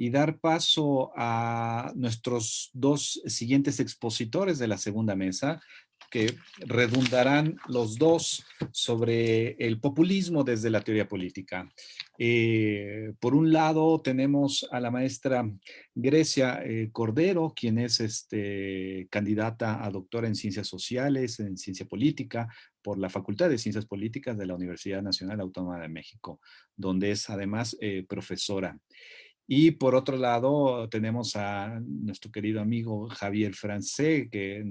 y dar paso a nuestros dos siguientes expositores de la segunda mesa, que redundarán los dos sobre el populismo desde la teoría política. Por un lado tenemos a la maestra Grecia Cordero, quien es candidata a doctora en Ciencias Sociales, en Ciencia Política, por la Facultad de Ciencias Políticas de la Universidad Nacional Autónoma de México, donde es además profesora. Y por otro lado, tenemos a nuestro querido amigo Javier Francé, que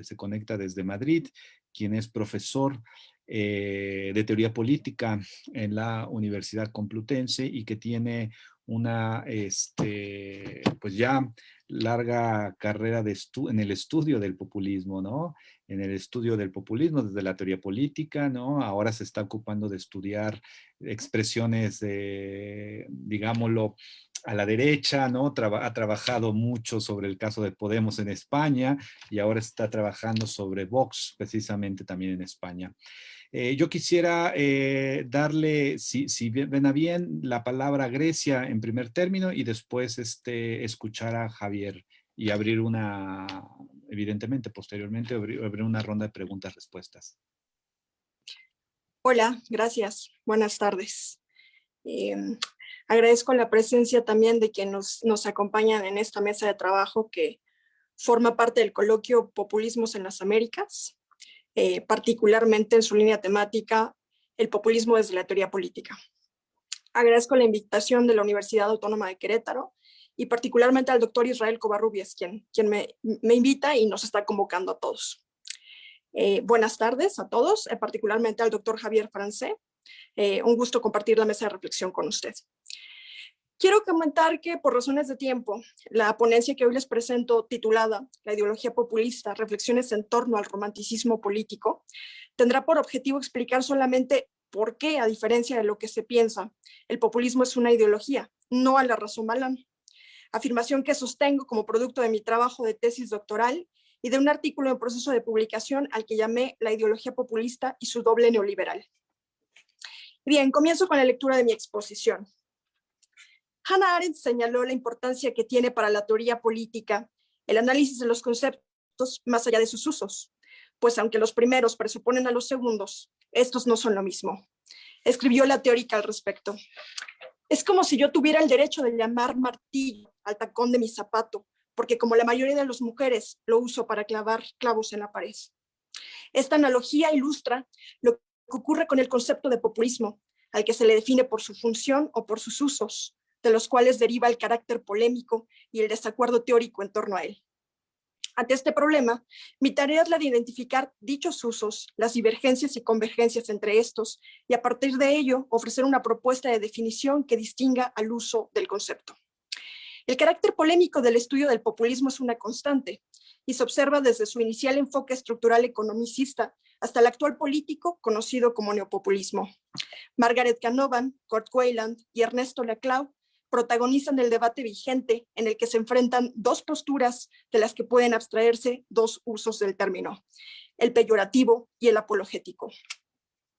se conecta desde Madrid, quien es profesor de teoría política en la Universidad Complutense y que tiene una, pues ya larga carrera en el estudio del populismo, ¿no? En el estudio del populismo desde la teoría política, ¿no? Ahora se está ocupando de estudiar expresiones, digámoslo, a la derecha, ¿no? Ha trabajado mucho sobre el caso de Podemos en España y ahora está trabajando sobre Vox, precisamente también en España. Yo quisiera darle, si ven a bien, la palabra a Grecia en primer término y después escuchar a Javier y abrir evidentemente, posteriormente, abrir una ronda de preguntas-respuestas. Hola, gracias. Buenas tardes. Agradezco la presencia también de quienes nos acompañan en esta mesa de trabajo que forma parte del coloquio Populismos en las Américas, particularmente en su línea temática, el populismo desde la teoría política. Agradezco la invitación de la Universidad Autónoma de Querétaro y particularmente al doctor Israel Covarrubias, quien me invita y nos está convocando a todos. Buenas tardes a todos, particularmente al doctor Javier Francé. Un gusto compartir la mesa de reflexión con usted. Quiero comentar que por razones de tiempo, la ponencia que hoy les presento titulada La ideología populista, reflexiones en torno al romanticismo político, tendrá por objetivo explicar solamente por qué, a diferencia de lo que se piensa, el populismo es una ideología, no a la razón Balán. Afirmación que sostengo como producto de mi trabajo de tesis doctoral y de un artículo en proceso de publicación al que llamé La ideología populista y su doble neoliberal. Bien, comienzo con la lectura de mi exposición. Hannah Arendt señaló la importancia que tiene para la teoría política el análisis de los conceptos más allá de sus usos, pues aunque los primeros presuponen a los segundos, estos no son lo mismo. Escribió la teórica al respecto. Es como si yo tuviera el derecho de llamar martillo al tacón de mi zapato, porque como la mayoría de las mujeres lo uso para clavar clavos en la pared. Esta analogía ilustra lo que ocurre con el concepto de populismo, al que se le define por su función o por sus usos, de los cuales deriva el carácter polémico y el desacuerdo teórico en torno a él. Ante este problema, mi tarea es la de identificar dichos usos, las divergencias y convergencias entre estos, y a partir de ello ofrecer una propuesta de definición que distinga al uso del concepto. El carácter polémico del estudio del populismo es una constante, y se observa desde su inicial enfoque estructural economicista hasta el actual político conocido como neopopulismo. Margaret Canavan, Kurt Weiland y Ernesto Laclau protagonizan el debate vigente en el que se enfrentan dos posturas de las que pueden abstraerse dos usos del término, el peyorativo y el apologético.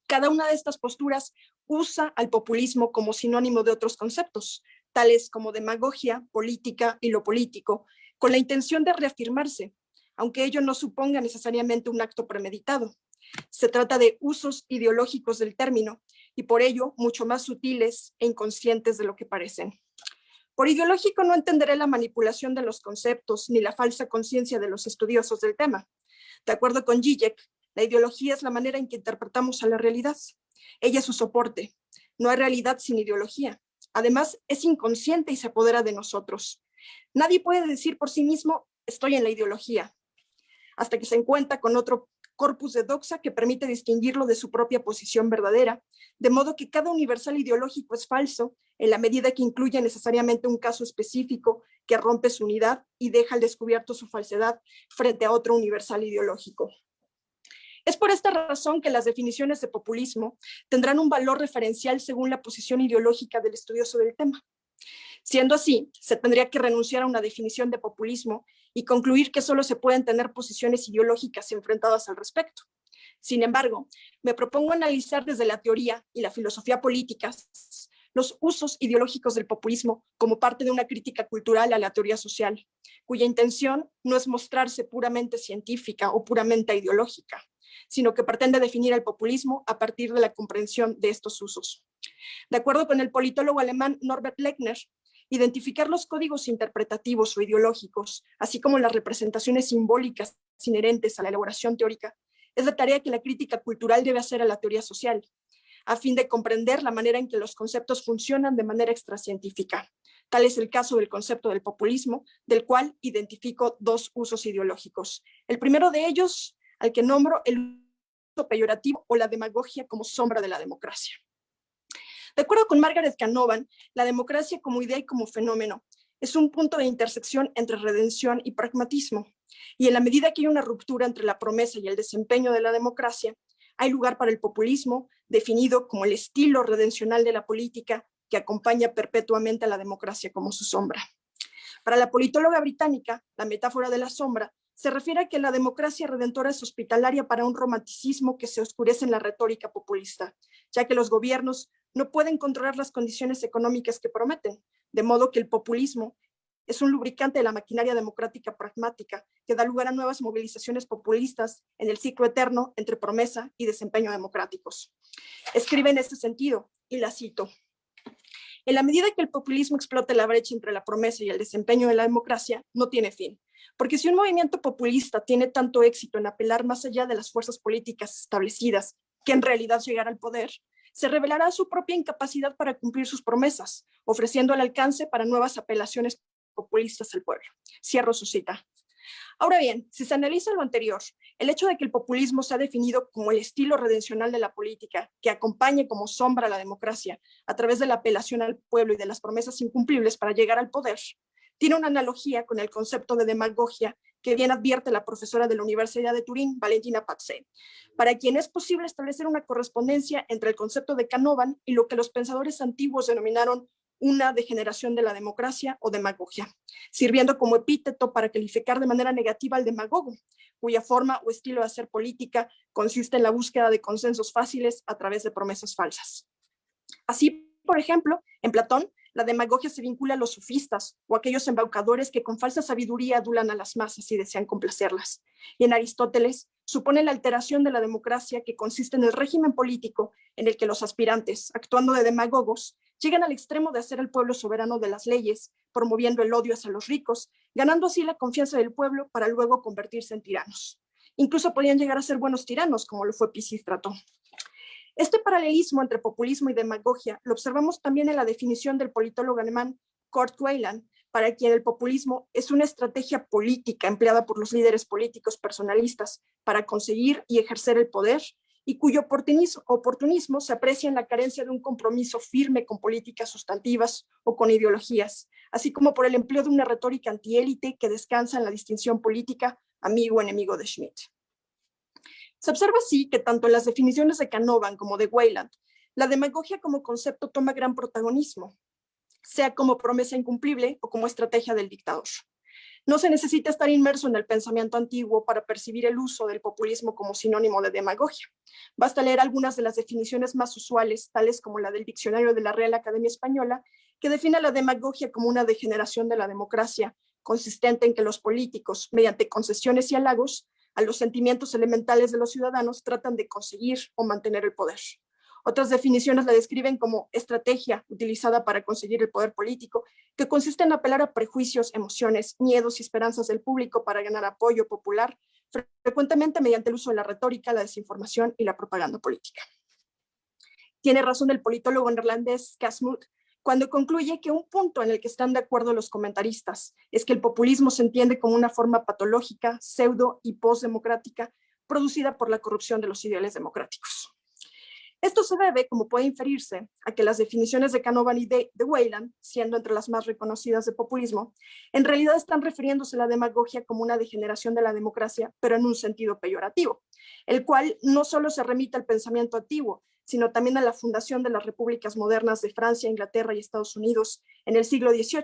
Cada una de estas posturas usa al populismo como sinónimo de otros conceptos, tales como demagogia, política y lo político, con la intención de reafirmarse, aunque ello no suponga necesariamente un acto premeditado. Se trata de usos ideológicos del término y por ello mucho más sutiles e inconscientes de lo que parecen. Por ideológico no entenderé la manipulación de los conceptos ni la falsa conciencia de los estudiosos del tema. De acuerdo con Zizek, la ideología es la manera en que interpretamos a la realidad. Ella es su soporte. No hay realidad sin ideología. Además, es inconsciente y se apodera de nosotros. Nadie puede decir por sí mismo, estoy en la ideología, hasta que se encuentra con otro corpus de doxa que permite distinguirlo de su propia posición verdadera, de modo que cada universal ideológico es falso en la medida que incluye necesariamente un caso específico que rompe su unidad y deja al descubierto su falsedad frente a otro universal ideológico. Es por esta razón que las definiciones de populismo tendrán un valor referencial según la posición ideológica del estudioso del tema. Siendo así, se tendría que renunciar a una definición de populismo y concluir que solo se pueden tener posiciones ideológicas enfrentadas al respecto. Sin embargo, me propongo analizar desde la teoría y la filosofía políticas los usos ideológicos del populismo como parte de una crítica cultural a la teoría social, cuya intención no es mostrarse puramente científica o puramente ideológica, sino que pretende definir el populismo a partir de la comprensión de estos usos. De acuerdo con el politólogo alemán Norbert Lechner, identificar los códigos interpretativos o ideológicos, así como las representaciones simbólicas inherentes a la elaboración teórica, es la tarea que la crítica cultural debe hacer a la teoría social, a fin de comprender la manera en que los conceptos funcionan de manera extracientífica. Tal es el caso del concepto del populismo, del cual identifico dos usos ideológicos. El primero de ellos, al que nombro el uso peyorativo o la demagogia como sombra de la democracia. De acuerdo con Margaret Canavan, la democracia como idea y como fenómeno es un punto de intersección entre redención y pragmatismo. Y en la medida que hay una ruptura entre la promesa y el desempeño de la democracia, hay lugar para el populismo, definido como el estilo redencional de la política que acompaña perpetuamente a la democracia como su sombra. Para la politóloga británica, la metáfora de la sombra se refiere a que la democracia redentora es hospitalaria para un romanticismo que se oscurece en la retórica populista, ya que los gobiernos no pueden controlar las condiciones económicas que prometen, de modo que el populismo es un lubricante de la maquinaria democrática pragmática que da lugar a nuevas movilizaciones populistas en el ciclo eterno entre promesa y desempeño democráticos. Escribe en este sentido, y la cito: en la medida que el populismo explote la brecha entre la promesa y el desempeño de la democracia, no tiene fin. Porque si un movimiento populista tiene tanto éxito en apelar más allá de las fuerzas políticas establecidas que en realidad llegar al poder, se revelará su propia incapacidad para cumplir sus promesas, ofreciendo el alcance para nuevas apelaciones populistas al pueblo. Cierro su cita. Ahora bien, si se analiza lo anterior, el hecho de que el populismo se ha definido como el estilo redencional de la política, que acompañe como sombra a la democracia a través de la apelación al pueblo y de las promesas incumplibles para llegar al poder, tiene una analogía con el concepto de demagogia que bien advierte la profesora de la Universidad de Turín, Valentina Pazzi, para quien es posible establecer una correspondencia entre el concepto de Canavan y lo que los pensadores antiguos denominaron una degeneración de la democracia o demagogia, sirviendo como epíteto para calificar de manera negativa al demagogo, cuya forma o estilo de hacer política consiste en la búsqueda de consensos fáciles a través de promesas falsas. Así, por ejemplo, en Platón, la demagogia se vincula a los sofistas o a aquellos embaucadores que con falsa sabiduría adulan a las masas y desean complacerlas. Y en Aristóteles, supone la alteración de la democracia que consiste en el régimen político en el que los aspirantes, actuando de demagogos, llegan al extremo de hacer al pueblo soberano de las leyes, promoviendo el odio hacia los ricos, ganando así la confianza del pueblo para luego convertirse en tiranos. Incluso podían llegar a ser buenos tiranos, como lo fue Pisístrato. Este paralelismo entre populismo y demagogia lo observamos también en la definición del politólogo alemán Kurt Weyland, para quien el populismo es una estrategia política empleada por los líderes políticos personalistas para conseguir y ejercer el poder y cuyo oportunismo se aprecia en la carencia de un compromiso firme con políticas sustantivas o con ideologías, así como por el empleo de una retórica antiélite que descansa en la distinción política amigo-enemigo de Schmitt. Se observa así que tanto en las definiciones de Canavan como de Weyland, la demagogia como concepto toma gran protagonismo, sea como promesa incumplible o como estrategia del dictador. No se necesita estar inmerso en el pensamiento antiguo para percibir el uso del populismo como sinónimo de demagogia. Basta leer algunas de las definiciones más usuales, tales como la del Diccionario de la Real Academia Española, que define la demagogia como una degeneración de la democracia, consistente en que los políticos, mediante concesiones y halagos, a los sentimientos elementales de los ciudadanos, tratan de conseguir o mantener el poder. Otras definiciones la describen como estrategia utilizada para conseguir el poder político, que consiste en apelar a prejuicios, emociones, miedos y esperanzas del público para ganar apoyo popular, frecuentemente mediante el uso de la retórica, la desinformación y la propaganda política. Tiene razón el politólogo neerlandés Casmut cuando concluye que un punto en el que están de acuerdo los comentaristas es que el populismo se entiende como una forma patológica, pseudo y postdemocrática producida por la corrupción de los ideales democráticos. Esto se debe, como puede inferirse, a que las definiciones de Canavan y de Weyland, siendo entre las más reconocidas de populismo, en realidad están refiriéndose a la demagogia como una degeneración de la democracia, pero en un sentido peyorativo, el cual no solo se remite al pensamiento antiguo, sino también a la fundación de las repúblicas modernas de Francia, Inglaterra y Estados Unidos en el siglo XVIII,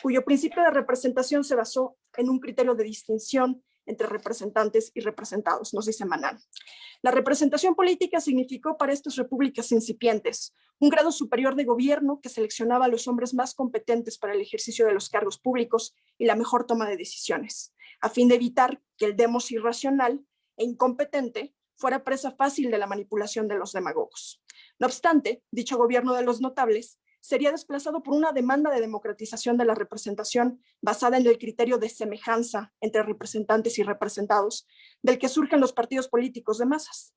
cuyo principio de representación se basó en un criterio de distinción entre representantes y representados, nos dice Manan. La representación política significó para estas repúblicas incipientes un grado superior de gobierno que seleccionaba a los hombres más competentes para el ejercicio de los cargos públicos y la mejor toma de decisiones, a fin de evitar que el demos irracional e incompetente fuera presa fácil de la manipulación de los demagogos. No obstante, dicho gobierno de los notables sería desplazado por una demanda de democratización de la representación basada en el criterio de semejanza entre representantes y representados, del que surgen los partidos políticos de masas.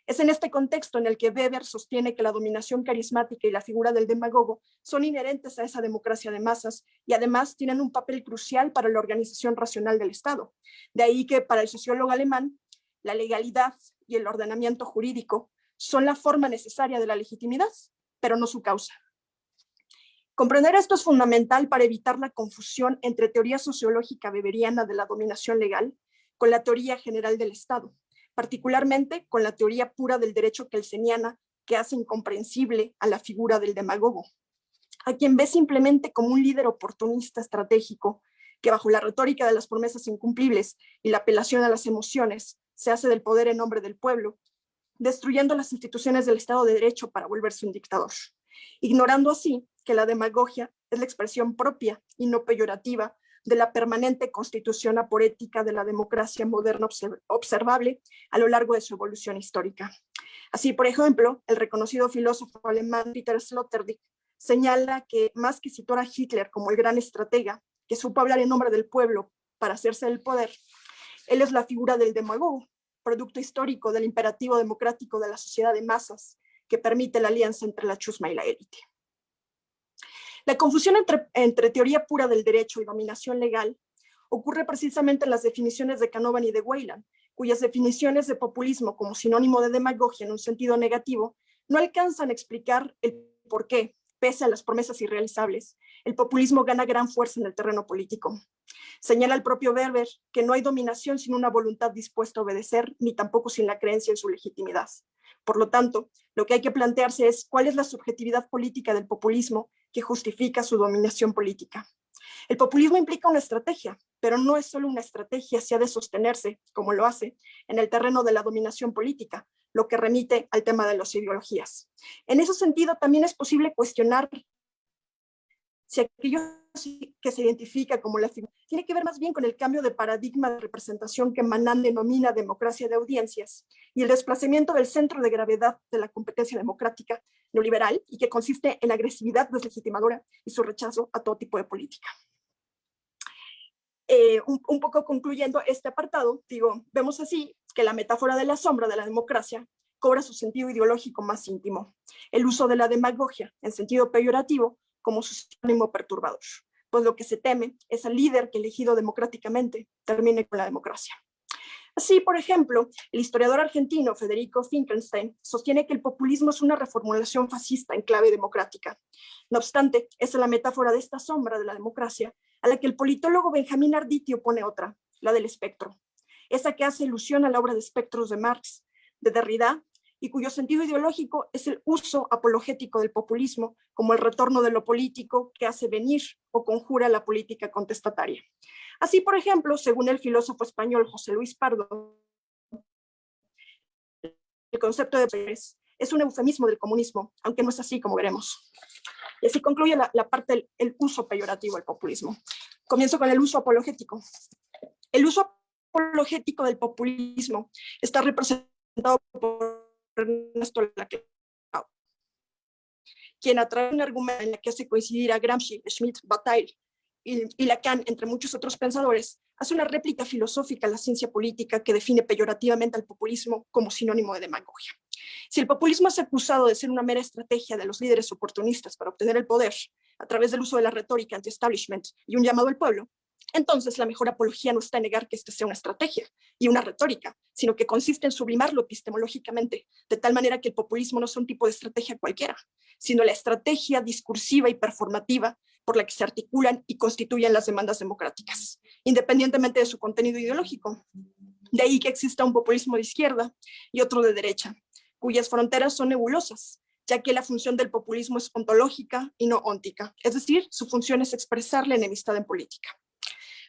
Es en este contexto en el que Weber sostiene que la dominación carismática y la figura del demagogo son inherentes a esa democracia de masas y además tienen un papel crucial para la organización racional del Estado. De ahí que para el sociólogo alemán, la legalidad y el ordenamiento jurídico son la forma necesaria de la legitimidad, pero no su causa. Comprender esto es fundamental para evitar la confusión entre teoría sociológica weberiana de la dominación legal con la teoría general del Estado, particularmente con la teoría pura del derecho kelseniana que hace incomprensible a la figura del demagogo, a quien ve simplemente como un líder oportunista estratégico que bajo la retórica de las promesas incumplibles y la apelación a las emociones se hace del poder en nombre del pueblo, destruyendo las instituciones del Estado de Derecho para volverse un dictador, ignorando así que la demagogia es la expresión propia y no peyorativa de la permanente constitución aporética de la democracia moderna observable a lo largo de su evolución histórica. Así, por ejemplo, el reconocido filósofo alemán Peter Sloterdijk señala que más que situar a Hitler como el gran estratega que supo hablar en nombre del pueblo para hacerse del poder, él es la figura del demagogo, producto histórico del imperativo democrático de la sociedad de masas que permite la alianza entre la chusma y la élite. La confusión entre teoría pura del derecho y dominación legal ocurre precisamente en las definiciones de Canavan y de Weyland, cuyas definiciones de populismo como sinónimo de demagogia en un sentido negativo no alcanzan a explicar el por qué, pese a las promesas irrealizables, el populismo gana gran fuerza en el terreno político. Señala el propio Weber que no hay dominación sin una voluntad dispuesta a obedecer, ni tampoco sin la creencia en su legitimidad. Por lo tanto, lo que hay que plantearse es cuál es la subjetividad política del populismo que justifica su dominación política. El populismo implica una estrategia, pero no es solo una estrategia si ha de sostenerse, como lo hace, en el terreno de la dominación política, lo que remite al tema de las ideologías. En ese sentido, también es posible cuestionar si aquello que se identifica como la figura tiene que ver más bien con el cambio de paradigma de representación que Manan denomina democracia de audiencias y el desplazamiento del centro de gravedad de la competencia democrática neoliberal y que consiste en la agresividad deslegitimadora y su rechazo a todo tipo de política. Un poco concluyendo este apartado, vemos así que la metáfora de la sombra de la democracia cobra su sentido ideológico más íntimo, el uso de la demagogia en sentido peyorativo como su sinónimo perturbador, pues lo que se teme es al líder que elegido democráticamente termine con la democracia. Así, por ejemplo, el historiador argentino Federico Finkelstein sostiene que el populismo es una reformulación fascista en clave democrática. No obstante, esa es la metáfora de esta sombra de la democracia a la que el politólogo Benjamín Arditi opone otra, la del espectro, esa que hace alusión a la obra de espectros de Marx, de Derrida, y cuyo sentido ideológico es el uso apologético del populismo como el retorno de lo político que hace venir o conjura la política contestataria. Así, por ejemplo, según el filósofo español José Luis Pardo, el concepto de poderes es un eufemismo del comunismo, aunque no es así como veremos. Y así concluye la parte del uso peyorativo del populismo. Comienzo con el uso apologético. El uso apologético del populismo está representado por Ernesto Laclau, quien a través de un argumento en la que hace coincidir a Gramsci, Schmitt, Bataille y Lacan, entre muchos otros pensadores, hace una réplica filosófica a la ciencia política que define peyorativamente al populismo como sinónimo de demagogia. Si el populismo es acusado de ser una mera estrategia de los líderes oportunistas para obtener el poder a través del uso de la retórica anti-establishment y un llamado al pueblo, entonces la mejor apología no está en negar que esta sea una estrategia y una retórica, sino que consiste en sublimarlo epistemológicamente, de tal manera que el populismo no es un tipo de estrategia cualquiera, sino la estrategia discursiva y performativa por la que se articulan y constituyen las demandas democráticas, independientemente de su contenido ideológico. De ahí que exista un populismo de izquierda y otro de derecha, cuyas fronteras son nebulosas, ya que la función del populismo es ontológica y no óntica, es decir, su función es expresar la enemistad en política.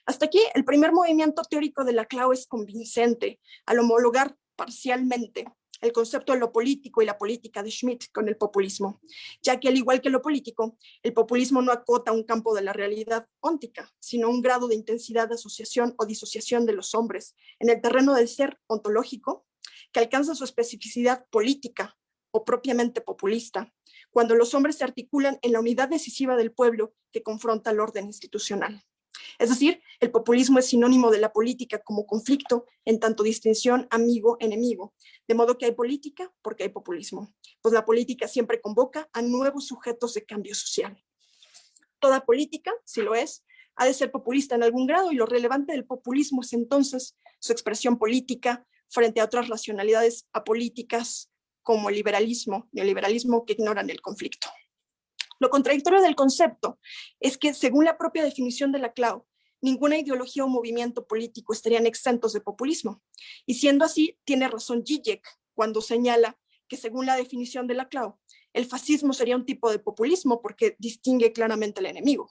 Hasta aquí, el primer movimiento teórico de Laclau es convincente al homologar parcialmente el concepto de lo político y la política de Schmitt con el populismo, ya que al igual que lo político, el populismo no acota un campo de la realidad óntica, sino un grado de intensidad de asociación o disociación de los hombres en el terreno del ser ontológico que alcanza su especificidad política o propiamente populista, cuando los hombres se articulan en la unidad decisiva del pueblo que confronta el orden institucional. Es decir, el populismo es sinónimo de la política como conflicto, en tanto distinción amigo-enemigo. De modo que hay política porque hay populismo, pues la política siempre convoca a nuevos sujetos de cambio social. Toda política, si lo es, ha de ser populista en algún grado, y lo relevante del populismo es entonces su expresión política frente a otras racionalidades apolíticas como el liberalismo, neoliberalismo, que ignoran el conflicto. Lo contradictorio del concepto es que, según la propia definición de Laclau, ninguna ideología o movimiento político estarían exentos de populismo. Y siendo así, tiene razón Zizek cuando señala que, según la definición de Laclau, el fascismo sería un tipo de populismo porque distingue claramente al enemigo.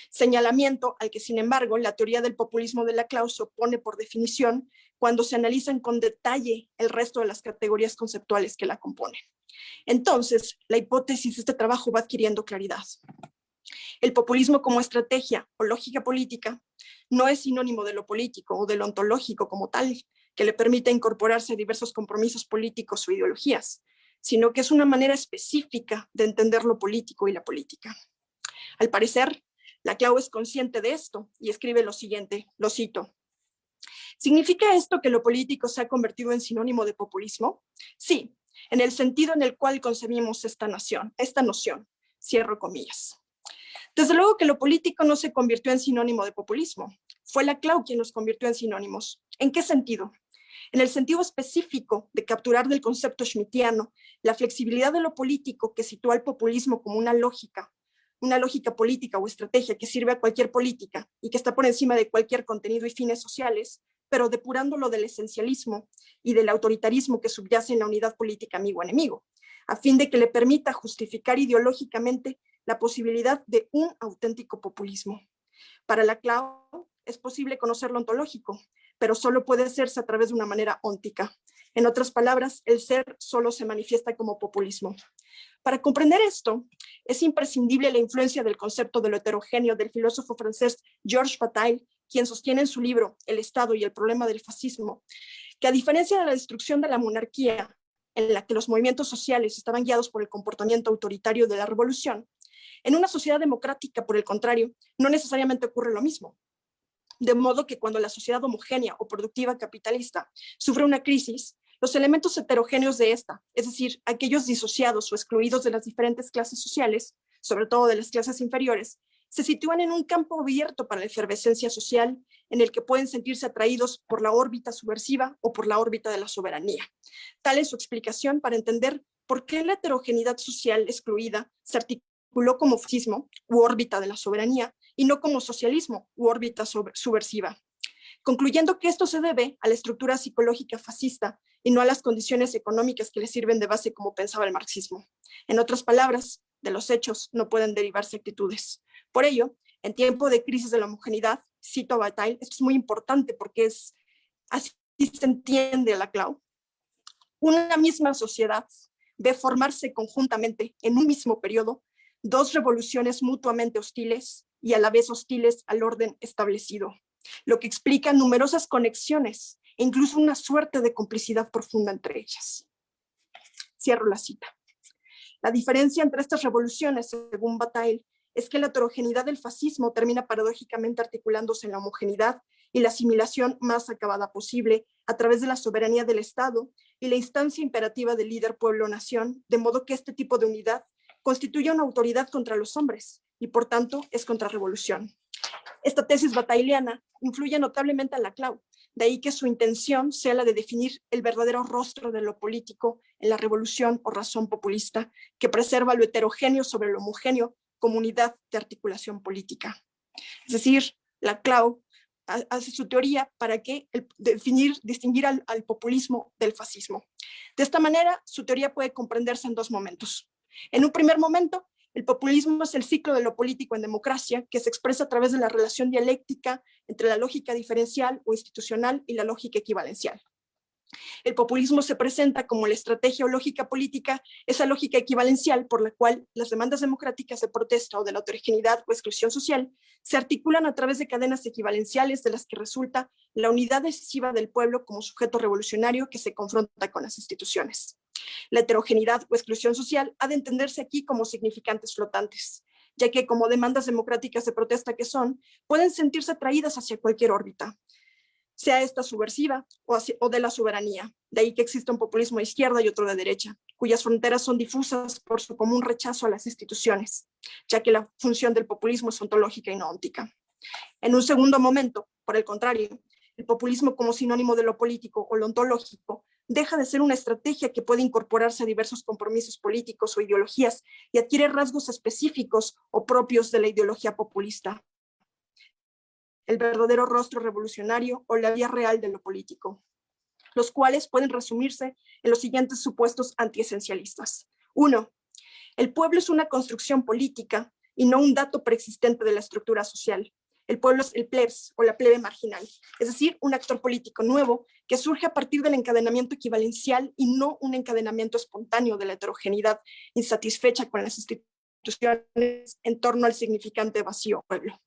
Señalamiento al que, sin embargo, la teoría del populismo de Laclau se opone por definición cuando se analizan con detalle el resto de las categorías conceptuales que la componen. Entonces, la hipótesis de este trabajo va adquiriendo claridad. El populismo como estrategia o lógica política no es sinónimo de lo político o de lo ontológico como tal, que le permite incorporarse a diversos compromisos políticos o ideologías, sino que es una manera específica de entender lo político y la política. Al parecer, Laclau es consciente de esto y escribe lo siguiente, lo cito: ¿significa esto que lo político se ha convertido en sinónimo de populismo? Sí, en el sentido en el cual concebimos esta noción, cierro comillas. Desde luego que lo político no se convirtió en sinónimo de populismo. Fue Laclau quien los convirtió en sinónimos. ¿En qué sentido? En el sentido específico de capturar del concepto schmittiano la flexibilidad de lo político que sitúa al populismo como una lógica política o estrategia que sirve a cualquier política y que está por encima de cualquier contenido y fines sociales, pero depurándolo del esencialismo y del autoritarismo que subyace en la unidad política amigo-enemigo, a fin de que le permita justificar ideológicamente la posibilidad de un auténtico populismo. Para Laclau es posible conocer lo ontológico, pero solo puede hacerse a través de una manera óntica. En otras palabras, el ser solo se manifiesta como populismo. Para comprender esto, es imprescindible la influencia del concepto de lo heterogéneo del filósofo francés Georges Bataille, quien sostiene en su libro El Estado y el problema del fascismo, que a diferencia de la destrucción de la monarquía, en la que los movimientos sociales estaban guiados por el comportamiento autoritario de la revolución, en una sociedad democrática, por el contrario, no necesariamente ocurre lo mismo. De modo que cuando la sociedad homogénea o productiva capitalista sufre una crisis, los elementos heterogéneos de esta, es decir, aquellos disociados o excluidos de las diferentes clases sociales, sobre todo de las clases inferiores, se sitúan en un campo abierto para la efervescencia social, en el que pueden sentirse atraídos por la órbita subversiva o por la órbita de la soberanía. Tal es su explicación para entender por qué la heterogeneidad social excluida se articuló como fascismo u órbita de la soberanía y no como socialismo u órbita subversiva, concluyendo que esto se debe a la estructura psicológica fascista y no a las condiciones económicas que le sirven de base como pensaba el marxismo. En otras palabras, de los hechos no pueden derivarse actitudes. Por ello, en tiempo de crisis de la homogeneidad, cito a Bataille, esto es muy importante porque así se entiende Laclau, una misma sociedad ve formarse conjuntamente en un mismo periodo dos revoluciones mutuamente hostiles y a la vez hostiles al orden establecido, lo que explica numerosas conexiones e incluso una suerte de complicidad profunda entre ellas. Cierro la cita. La diferencia entre estas revoluciones, según Bataille, es que la heterogeneidad del fascismo termina paradójicamente articulándose en la homogeneidad y la asimilación más acabada posible a través de la soberanía del Estado y la instancia imperativa del líder pueblo-nación, de modo que este tipo de unidad constituye una autoridad contra los hombres y por tanto es contrarrevolución. Esta tesis batailleana influye notablemente a Laclau, de ahí que su intención sea la de definir el verdadero rostro de lo político en la revolución o razón populista, que preserva lo heterogéneo sobre lo homogéneo como unidad de articulación política. Es decir, Laclau hace su teoría para que distinguir al populismo del fascismo. De esta manera, su teoría puede comprenderse en dos momentos. En un primer momento, El populismo es el ciclo de lo político en democracia que se expresa a través de la relación dialéctica entre la lógica diferencial o institucional y la lógica equivalencial. El populismo se presenta como la estrategia o lógica política, esa lógica equivalencial por la cual las demandas democráticas de protesta o de la heterogeneidad o exclusión social se articulan a través de cadenas equivalenciales de las que resulta la unidad decisiva del pueblo como sujeto revolucionario que se confronta con las instituciones. La heterogeneidad o exclusión social ha de entenderse aquí como significantes flotantes, ya que como demandas democráticas de protesta que son, pueden sentirse atraídas hacia cualquier órbita, sea esta subversiva o de la soberanía. De ahí que existe un populismo de izquierda y otro de derecha, cuyas fronteras son difusas por su común rechazo a las instituciones, ya que la función del populismo es ontológica y no óntica. En un segundo momento, por el contrario, el populismo como sinónimo de lo político o lo ontológico deja de ser una estrategia que puede incorporarse a diversos compromisos políticos o ideologías y adquiere rasgos específicos o propios de la ideología populista, el verdadero rostro revolucionario o la vía real de lo político, los cuales pueden resumirse en los siguientes supuestos antiesencialistas. 1. El pueblo es una construcción política y no un dato preexistente de la estructura social. El pueblo es el plebs o la plebe marginal, es decir, un actor político nuevo que surge a partir del encadenamiento equivalencial y no un encadenamiento espontáneo de la heterogeneidad insatisfecha con las instituciones en torno al significante vacío pueblo.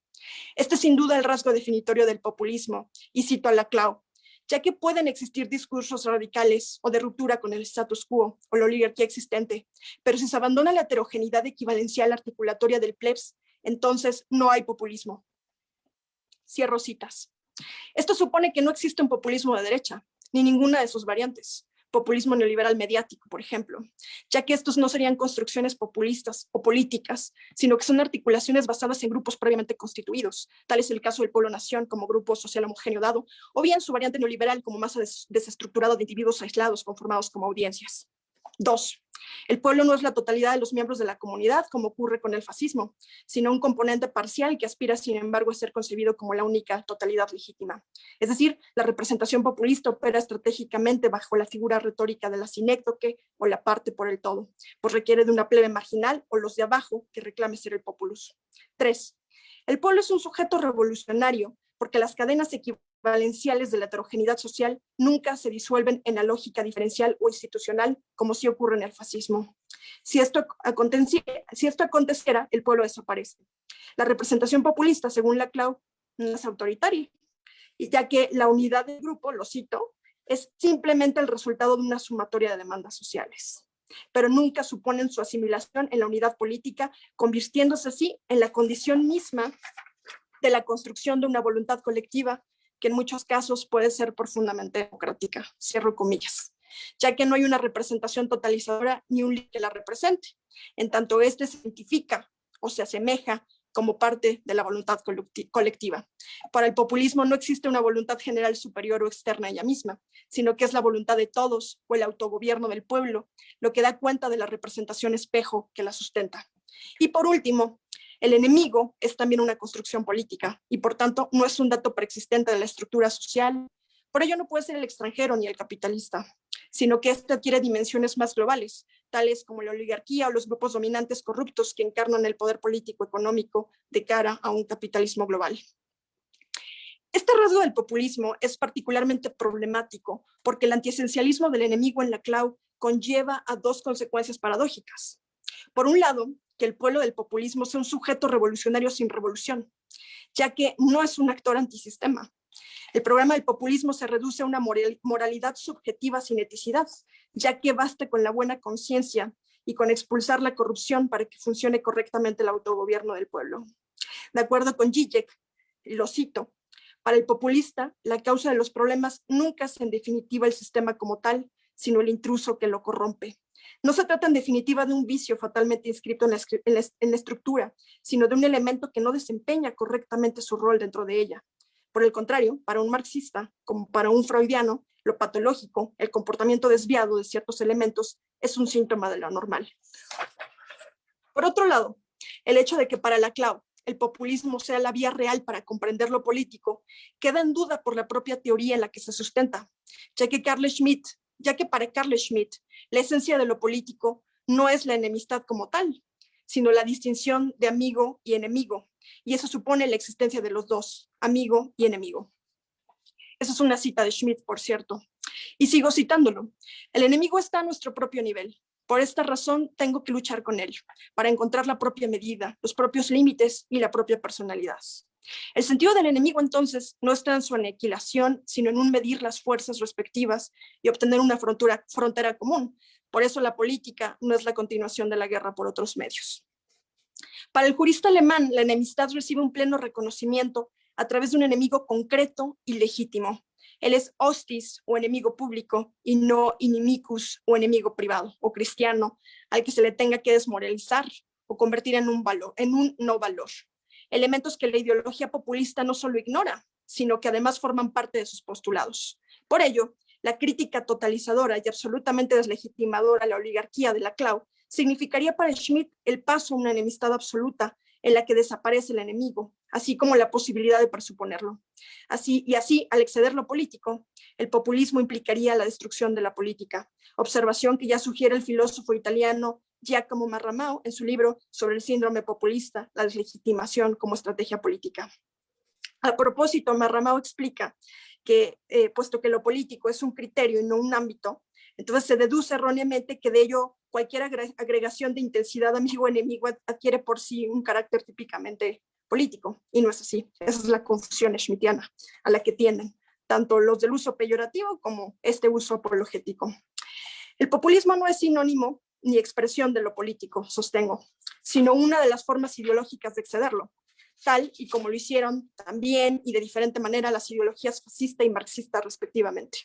Este es sin duda el rasgo definitorio del populismo, y cito a Laclau, ya que pueden existir discursos radicales o de ruptura con el status quo o la oligarquía existente, pero si se abandona la heterogeneidad equivalencial articulatoria del plebs, entonces no hay populismo. Cierro citas. Esto supone que no existe un populismo de derecha, ni ninguna de sus variantes. Populismo neoliberal mediático, por ejemplo, ya que estos no serían construcciones populistas o políticas, sino que son articulaciones basadas en grupos previamente constituidos, tal es el caso del Pueblo Nación como grupo social homogéneo dado, o bien su variante neoliberal como masa desestructurada de individuos aislados conformados como audiencias. 2. El pueblo no es la totalidad de los miembros de la comunidad, como ocurre con el fascismo, sino un componente parcial que aspira, sin embargo, a ser concebido como la única totalidad legítima. Es decir, la representación populista opera estratégicamente bajo la figura retórica de la sinécdoque o la parte por el todo, pues requiere de una plebe marginal o los de abajo que reclame ser el populus. 3. El pueblo es un sujeto revolucionario porque las cadenas equivalenciales de la heterogeneidad social nunca se disuelven en la lógica diferencial o institucional, como sí ocurre en el fascismo. Si esto aconteciera, el pueblo desaparece. La representación populista, según Laclau, no es autoritaria, y ya que la unidad del grupo, lo cito, es simplemente el resultado de una sumatoria de demandas sociales, pero nunca suponen su asimilación en la unidad política, convirtiéndose así en la condición misma de la construcción de una voluntad colectiva que en muchos casos puede ser profundamente democrática, cierro comillas, ya que no hay una representación totalizadora ni un líder que la represente, en tanto este se identifica o se asemeja como parte de la voluntad colectiva. Para el populismo no existe una voluntad general superior o externa a ella misma, sino que es la voluntad de todos o el autogobierno del pueblo, lo que da cuenta de la representación espejo que la sustenta. Y por último, el enemigo es también una construcción política y por tanto no es un dato preexistente de la estructura social. Por ello no puede ser el extranjero ni el capitalista, sino que este adquiere dimensiones más globales, tales como la oligarquía o los grupos dominantes corruptos que encarnan el poder político económico de cara a un capitalismo global. Este rasgo del populismo es particularmente problemático porque el antiesencialismo del enemigo en Laclau conlleva a dos consecuencias paradójicas. Por un lado, que el pueblo del populismo sea un sujeto revolucionario sin revolución, ya que no es un actor antisistema. El programa del populismo se reduce a una moralidad subjetiva sin eticidad, ya que basta con la buena conciencia y con expulsar la corrupción para que funcione correctamente el autogobierno del pueblo. De acuerdo con Zizek, lo cito, para el populista, la causa de los problemas nunca es en definitiva el sistema como tal, sino el intruso que lo corrompe. No se trata en definitiva de un vicio fatalmente inscrito en la estructura, sino de un elemento que no desempeña correctamente su rol dentro de ella. Por el contrario, para un marxista, como para un freudiano, lo patológico, el comportamiento desviado de ciertos elementos, es un síntoma de lo normal. Por otro lado, el hecho de que para Laclau el populismo sea la vía real para comprender lo político queda en duda por la propia teoría en la que se sustenta, ya que para Carl Schmitt la esencia de lo político no es la enemistad como tal, sino la distinción de amigo y enemigo, y eso supone la existencia de los dos, amigo y enemigo. Esa es una cita de Schmitt, por cierto. Y sigo citándolo. El enemigo está a nuestro propio nivel. Por esta razón tengo que luchar con él, para encontrar la propia medida, los propios límites y la propia personalidad. El sentido del enemigo, entonces, no está en su aniquilación, sino en un medir las fuerzas respectivas y obtener una frontera común. Por eso la política no es la continuación de la guerra por otros medios. Para el jurista alemán, la enemistad recibe un pleno reconocimiento a través de un enemigo concreto y legítimo. Él es hostis o enemigo público y no inimicus o enemigo privado o cristiano al que se le tenga que desmoralizar o convertir en un no valor. Elementos que la ideología populista no solo ignora, sino que además forman parte de sus postulados. Por ello, la crítica totalizadora y absolutamente deslegitimadora a la oligarquía de la Clau significaría para Schmitt el paso a una enemistad absoluta en la que desaparece el enemigo, así como la posibilidad de presuponerlo. Así, al exceder lo político, el populismo implicaría la destrucción de la política, observación que ya sugiere el filósofo italiano Giacomo Marramao en su libro sobre el síndrome populista, la deslegitimación como estrategia política. A propósito, Marramao explica que, puesto que lo político es un criterio y no un ámbito, entonces se deduce erróneamente que de ello cualquier agregación de intensidad amigo-enemigo adquiere por sí un carácter típicamente político, y no es así. Esa es la confusión schmittiana a la que tienden tanto los del uso peyorativo como este uso apologético. El populismo no es sinónimo ni expresión de lo político, sostengo, sino una de las formas ideológicas de excederlo, tal y como lo hicieron también y de diferente manera las ideologías fascista y marxista respectivamente.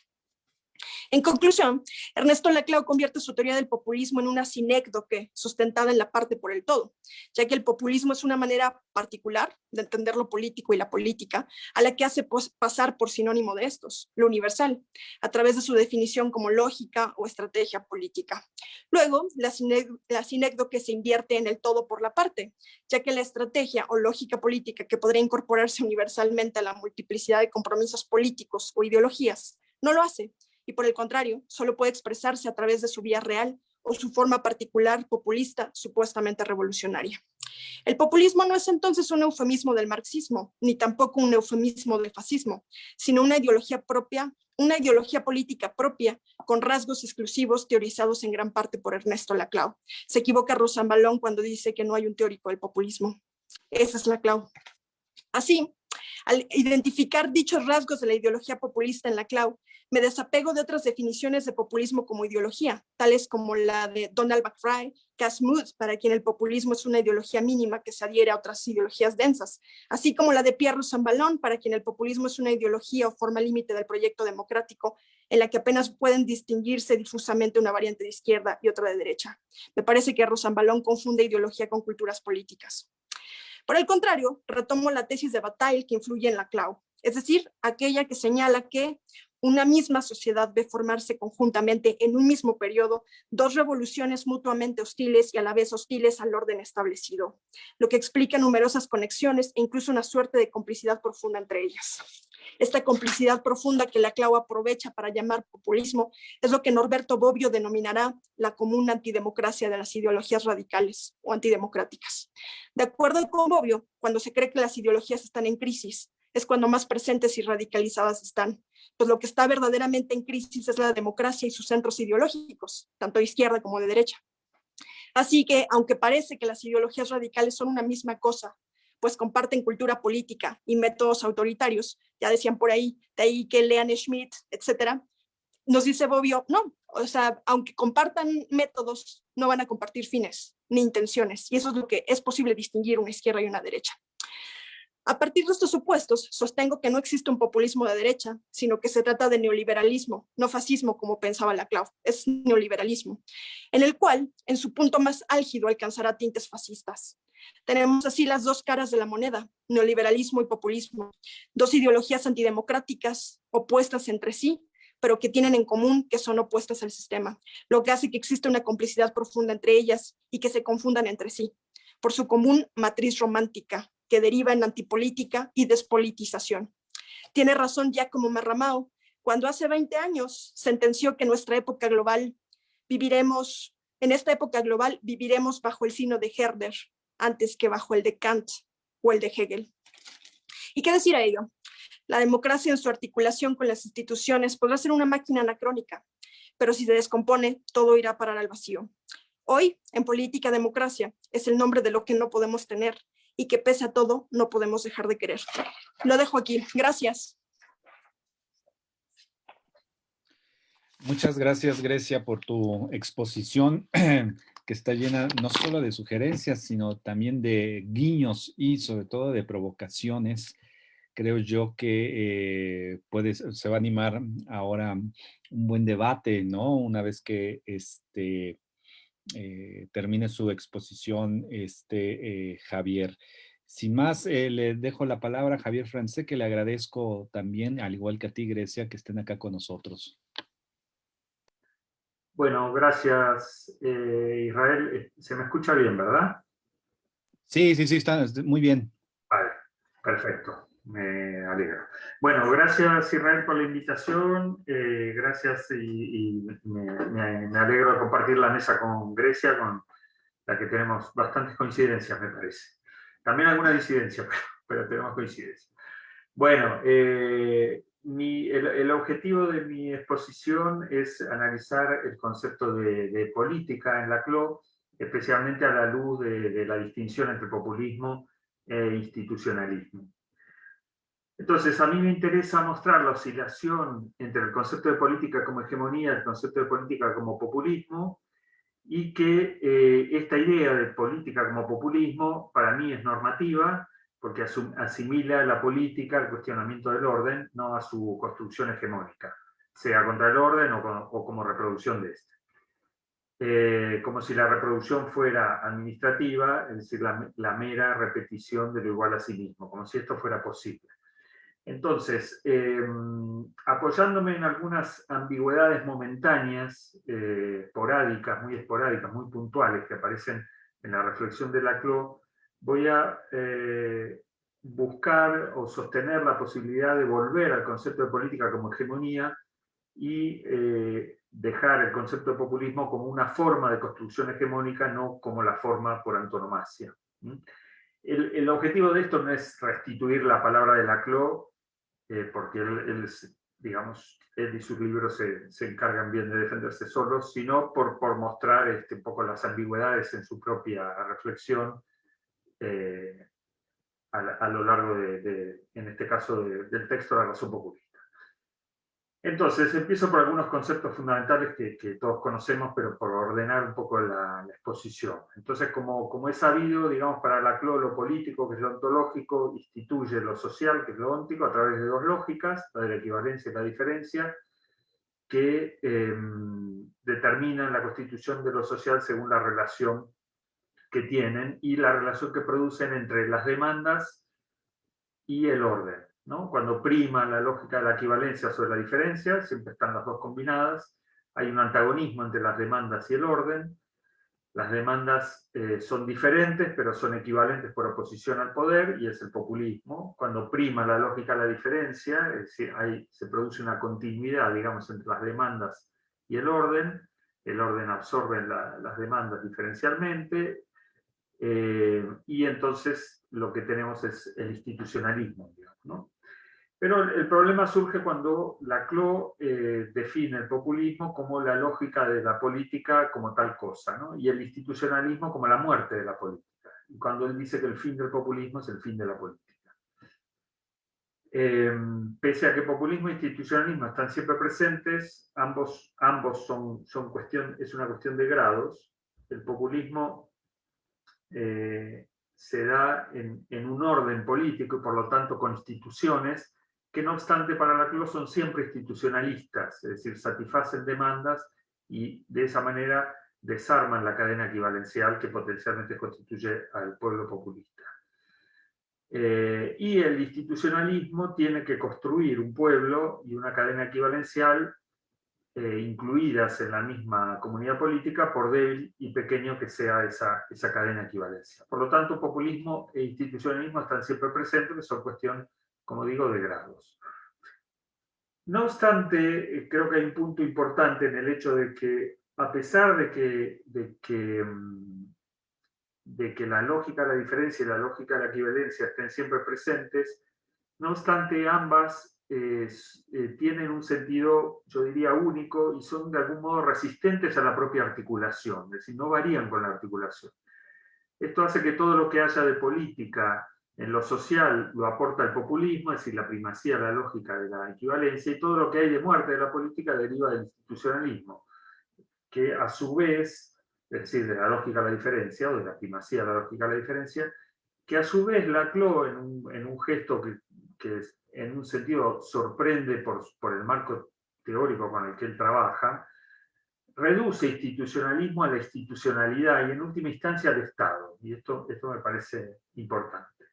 En conclusión, Ernesto Laclau convierte su teoría del populismo en una sinécdoque sustentada en la parte por el todo, ya que el populismo es una manera particular de entender lo político y la política, a la que hace pasar por sinónimo de estos, lo universal, a través de su definición como lógica o estrategia política. Luego, la sinécdoque se invierte en el todo por la parte, ya que la estrategia o lógica política que podría incorporarse universalmente a la multiplicidad de compromisos políticos o ideologías, no lo hace, y por el contrario, solo puede expresarse a través de su vía real o su forma particular populista, supuestamente revolucionaria. El populismo no es entonces un eufemismo del marxismo, ni tampoco un eufemismo del fascismo, sino una ideología propia, una ideología política propia, con rasgos exclusivos teorizados en gran parte por Ernesto Laclau. Se equivoca Rosanvallon cuando dice que no hay un teórico del populismo. Esa es Laclau. Así, al identificar dichos rasgos de la ideología populista en Laclau, me desapego de otras definiciones de populismo como ideología, tales como la de Donald McFry, Cass Mood, para quien el populismo es una ideología mínima que se adhiere a otras ideologías densas, así como la de Pierre Rosanvallon, para quien el populismo es una ideología o forma límite del proyecto democrático, en la que apenas pueden distinguirse difusamente una variante de izquierda y otra de derecha. Me parece que Rosanvallon confunde ideología con culturas políticas. Por el contrario, retomo la tesis de Bataille que influye en Laclau, es decir, aquella que señala que una misma sociedad ve formarse conjuntamente en un mismo periodo dos revoluciones mutuamente hostiles y a la vez hostiles al orden establecido, lo que explica numerosas conexiones e incluso una suerte de complicidad profunda entre ellas. Esta complicidad profunda que Laclau aprovecha para llamar populismo es lo que Norberto Bobbio denominará la común antidemocracia de las ideologías radicales o antidemocráticas. De acuerdo con Bobbio, cuando se cree que las ideologías están en crisis, es cuando más presentes y radicalizadas están, pues lo que está verdaderamente en crisis es la democracia y sus centros ideológicos, tanto de izquierda como de derecha. Así que, aunque parece que las ideologías radicales son una misma cosa, pues comparten cultura política y métodos autoritarios, ya decían por ahí, de ahí que lean Schmitt, etcétera, nos dice Bobbio, no, o sea, aunque compartan métodos, no van a compartir fines ni intenciones, y eso es lo que es posible distinguir una izquierda y una derecha. A partir de estos supuestos, sostengo que no existe un populismo de derecha, sino que se trata de neoliberalismo, no fascismo como pensaba Laclau, es neoliberalismo, en el cual, en su punto más álgido, alcanzará tintes fascistas. Tenemos así las dos caras de la moneda, neoliberalismo y populismo, dos ideologías antidemocráticas opuestas entre sí, pero que tienen en común que son opuestas al sistema, lo que hace que exista una complicidad profunda entre ellas y que se confundan entre sí, por su común matriz romántica, que deriva en antipolítica y despolitización. Tiene razón Giacomo Marramao, cuando hace 20 años sentenció que en nuestra época global viviremos En esta época global viviremos bajo el signo de Herder antes que bajo el de Kant o el de Hegel. ¿Y qué decir a ello? La democracia en su articulación con las instituciones podrá ser una máquina anacrónica, pero si se descompone, todo irá a parar al vacío. Hoy, en política, democracia es el nombre de lo que no podemos tener y que pese a todo, no podemos dejar de querer. Lo dejo aquí. Gracias. Muchas gracias, Grecia, por tu exposición, que está llena no solo de sugerencias, sino también de guiños y sobre todo de provocaciones. Creo yo que se va a animar ahora un buen debate, ¿no? Una vez que termine su exposición Javier. Sin más, le dejo la palabra a Javier Francé, que le agradezco también, al igual que a ti, Grecia, que estén acá con nosotros. Bueno, gracias, Israel. Se me escucha bien, ¿verdad? Sí, está muy bien. Vale, perfecto. Me alegro. Bueno, gracias, Israel, por la invitación. Gracias y me alegro de compartir la mesa con Grecia, con la que tenemos bastantes coincidencias, me parece. También alguna disidencia, pero tenemos coincidencias. Bueno, el objetivo de mi exposición es analizar el concepto de política en la CLO, especialmente a la luz de la distinción entre populismo e institucionalismo. Entonces, a mí me interesa mostrar la oscilación entre el concepto de política como hegemonía y el concepto de política como populismo, y que esta idea de política como populismo para mí es normativa, porque asimila la política al cuestionamiento del orden, no a su construcción hegemónica, sea contra el orden o como reproducción de este. Como si la reproducción fuera administrativa, es decir, la mera repetición de lo igual a sí mismo, como si esto fuera posible. Entonces, apoyándome en algunas ambigüedades momentáneas, esporádicas, muy puntuales, que aparecen en la reflexión de Laclau, voy a buscar o sostener la posibilidad de volver al concepto de política como hegemonía y dejar el concepto de populismo como una forma de construcción hegemónica, no como la forma por antonomasia. El objetivo de esto no es restituir la palabra de Laclau, porque él, digamos, él y sus libros se encargan bien de defenderse solos, sino por mostrar un poco las ambigüedades en su propia reflexión a lo largo en este caso, del texto de la razón populista. Entonces, empiezo por algunos conceptos fundamentales que todos conocemos, pero por ordenar un poco la exposición. Entonces, como es sabido, digamos, para Laclau lo político, que es lo ontológico, instituye lo social, que es lo óntico, a través de dos lógicas, la de la equivalencia y la diferencia, que determinan la constitución de lo social según la relación que tienen y la relación que producen entre las demandas y el orden, ¿no? Cuando prima la lógica de la equivalencia sobre la diferencia, siempre están las dos combinadas, hay un antagonismo entre las demandas y el orden. Las demandas son diferentes, pero son equivalentes por oposición al poder, y es el populismo. Cuando prima la lógica de la diferencia, es decir, se produce una continuidad, digamos, entre las demandas y el orden absorbe las demandas diferencialmente, y entonces lo que tenemos es el institucionalismo, digamos, ¿no? Pero el problema surge cuando Laclau define el populismo como la lógica de la política como tal cosa, ¿no? Y el institucionalismo como la muerte de la política. Y cuando él dice que el fin del populismo es el fin de la política. Pese a que populismo e institucionalismo están siempre presentes, ambos es una cuestión de grados. El populismo se da en un orden político y por lo tanto con instituciones que no obstante para Laclau son siempre institucionalistas, es decir, satisfacen demandas y de esa manera desarman la cadena equivalencial que potencialmente constituye al pueblo populista. Y el institucionalismo tiene que construir un pueblo y una cadena equivalencial incluidas en la misma comunidad política, por débil y pequeño que sea esa cadena de equivalencia. Por lo tanto, populismo e institucionalismo están siempre presentes, que son cuestión, como digo, de grados. No obstante, creo que hay un punto importante en el hecho de que a pesar de que la lógica de la diferencia y la lógica de la equivalencia estén siempre presentes, no obstante ambas tienen un sentido, yo diría, único y son de algún modo resistentes a la propia articulación, es decir, no varían con la articulación. Esto hace que todo lo que haya de política en lo social lo aporta el populismo, es decir, la primacía de la lógica de la equivalencia, y todo lo que hay de muerte de la política deriva del institucionalismo, que a su vez, es decir, de la lógica de la diferencia, o de la primacía de la lógica de la diferencia, que a su vez Laclau, en un gesto que en un sentido sorprende por el marco teórico con el que él trabaja, reduce institucionalismo a la institucionalidad y en última instancia al Estado. Y esto me parece importante.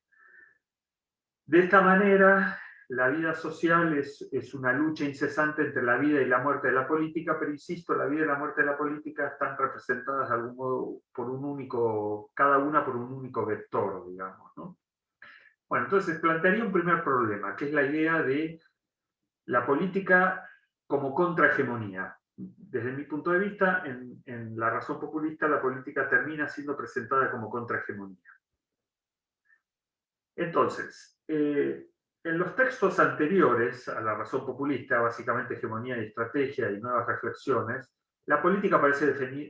De esta manera, la vida social es una lucha incesante entre la vida y la muerte de la política, pero insisto, la vida y la muerte de la política están representadas de algún modo por un único, cada una por un único vector, digamos, ¿no? Bueno, entonces plantearía un primer problema, que es la idea de la política como contrahegemonía. Desde mi punto de vista, en la razón populista, la política termina siendo presentada como contrahegemonía. Entonces, en los textos anteriores a la razón populista, básicamente hegemonía y estrategia y nuevas reflexiones, la política aparece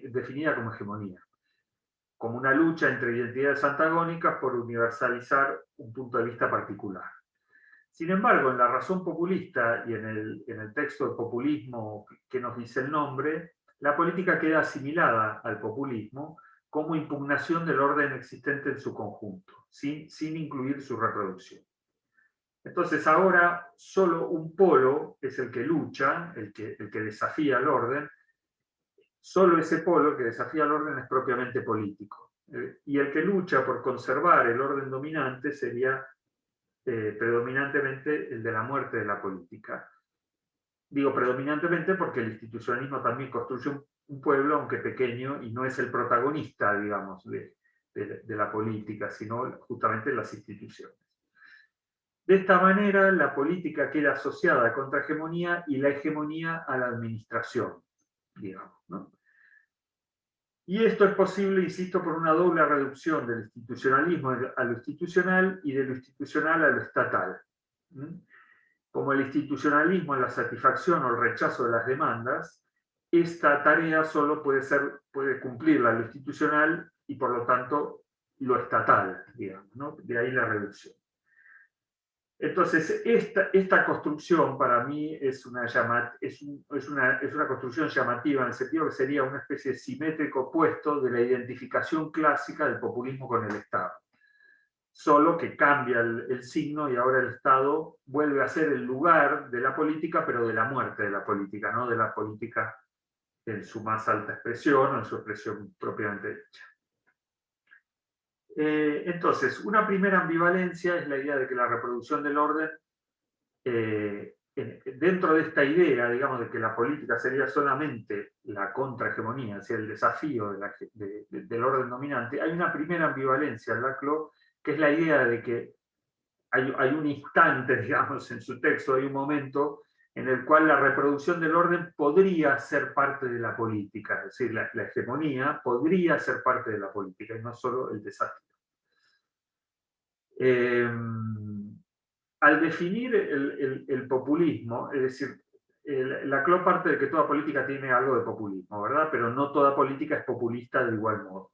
definida como hegemonía, como una lucha entre identidades antagónicas por universalizar un punto de vista particular. Sin embargo, en la razón populista y en el texto de populismo que nos dice el nombre, la política queda asimilada al populismo como impugnación del orden existente en su conjunto, sin incluir su reproducción. Entonces ahora solo un polo es el que lucha, el que desafía el orden. Solo ese polo, el que desafía el orden, es propiamente político. Y el que lucha por conservar el orden dominante sería predominantemente el de la muerte de la política. Digo predominantemente porque el institucionalismo también construye un pueblo, aunque pequeño, y no es el protagonista, digamos, de la política, sino justamente las instituciones. De esta manera, la política queda asociada a la contrahegemonía y la hegemonía a la administración, digamos, ¿no? Y esto es posible, insisto, por una doble reducción del institucionalismo a lo institucional y de lo institucional a lo estatal. Como el institucionalismo es la satisfacción o el rechazo de las demandas, esta tarea solo puede cumplirla lo institucional y por lo tanto lo estatal, digamos, ¿no? De ahí la reducción. Entonces, esta construcción para mí es una construcción llamativa en el sentido que sería una especie de simétrico opuesto de la identificación clásica del populismo con el Estado. Solo que cambia el signo y ahora el Estado vuelve a ser el lugar de la política, pero de la muerte de la política, no de la política en su más alta expresión o en su expresión propiamente dicha. Entonces, una primera ambivalencia es la idea de que la reproducción del orden, dentro de esta idea, digamos, de que la política sería solamente la contrahegemonía, es decir, el desafío del orden dominante, hay una primera ambivalencia en Laclau, que es la idea de que hay un instante, digamos, en su texto, hay un momento en el cual la reproducción del orden podría ser parte de la política, es decir, la hegemonía podría ser parte de la política y no solo el desafío. Al definir el populismo, es decir, Laclau parte de que toda política tiene algo de populismo, ¿verdad? Pero no toda política es populista de igual modo.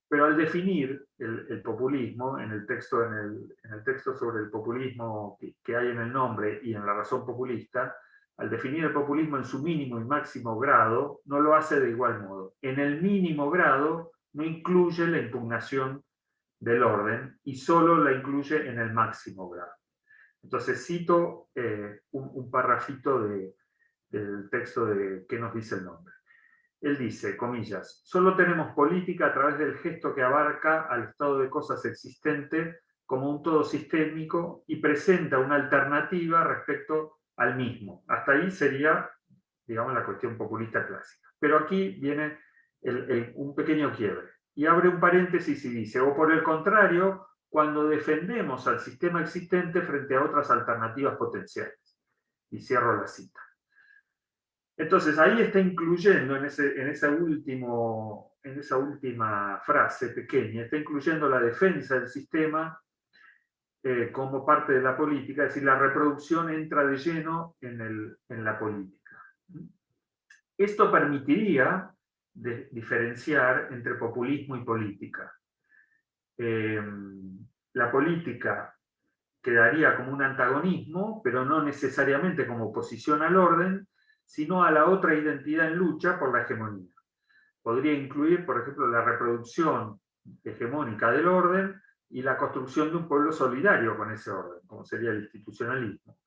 Pero al definir el populismo, en el texto sobre el populismo que hay en el nombre y en la razón populista, al definir el populismo en su mínimo y máximo grado, no lo hace de igual modo. En el mínimo grado no incluye la impugnación del orden y solo la incluye en el máximo grado. Entonces cito un parrafito del texto de ¿Qué nos dice el nombre? Él dice, comillas, solo tenemos política a través del gesto que abarca al estado de cosas existente como un todo sistémico y presenta una alternativa respecto al mismo. Hasta ahí sería, digamos, la cuestión populista clásica. Pero aquí viene un pequeño quiebre. Y abre un paréntesis y dice, o por el contrario, cuando defendemos al sistema existente frente a otras alternativas potenciales. Y cierro la cita. Entonces ahí está incluyendo en esa última frase pequeña, está incluyendo la defensa del sistema como parte de la política, es decir, la reproducción entra de lleno en la política. Esto permitiría diferenciar entre populismo y política. La política quedaría como un antagonismo, pero no necesariamente como oposición al orden, sino a la otra identidad en lucha por la hegemonía. Podría incluir, por ejemplo, la reproducción hegemónica del orden y la construcción de un pueblo solidario con ese orden, como sería el institucionalismo.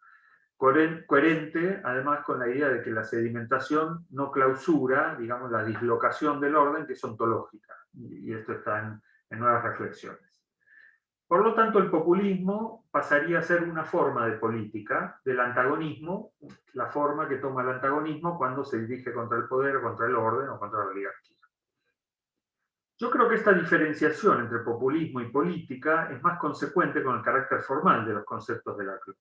Coherente, además, con la idea de que la sedimentación no clausura, digamos, la dislocación del orden, que es ontológica. Y esto está en Nuevas Reflexiones. Por lo tanto, el populismo pasaría a ser una forma de política del antagonismo, la forma que toma el antagonismo cuando se dirige contra el poder, contra el orden o contra la oligarquía. Yo creo que esta diferenciación entre populismo y política es más consecuente con el carácter formal de los conceptos de Laclau.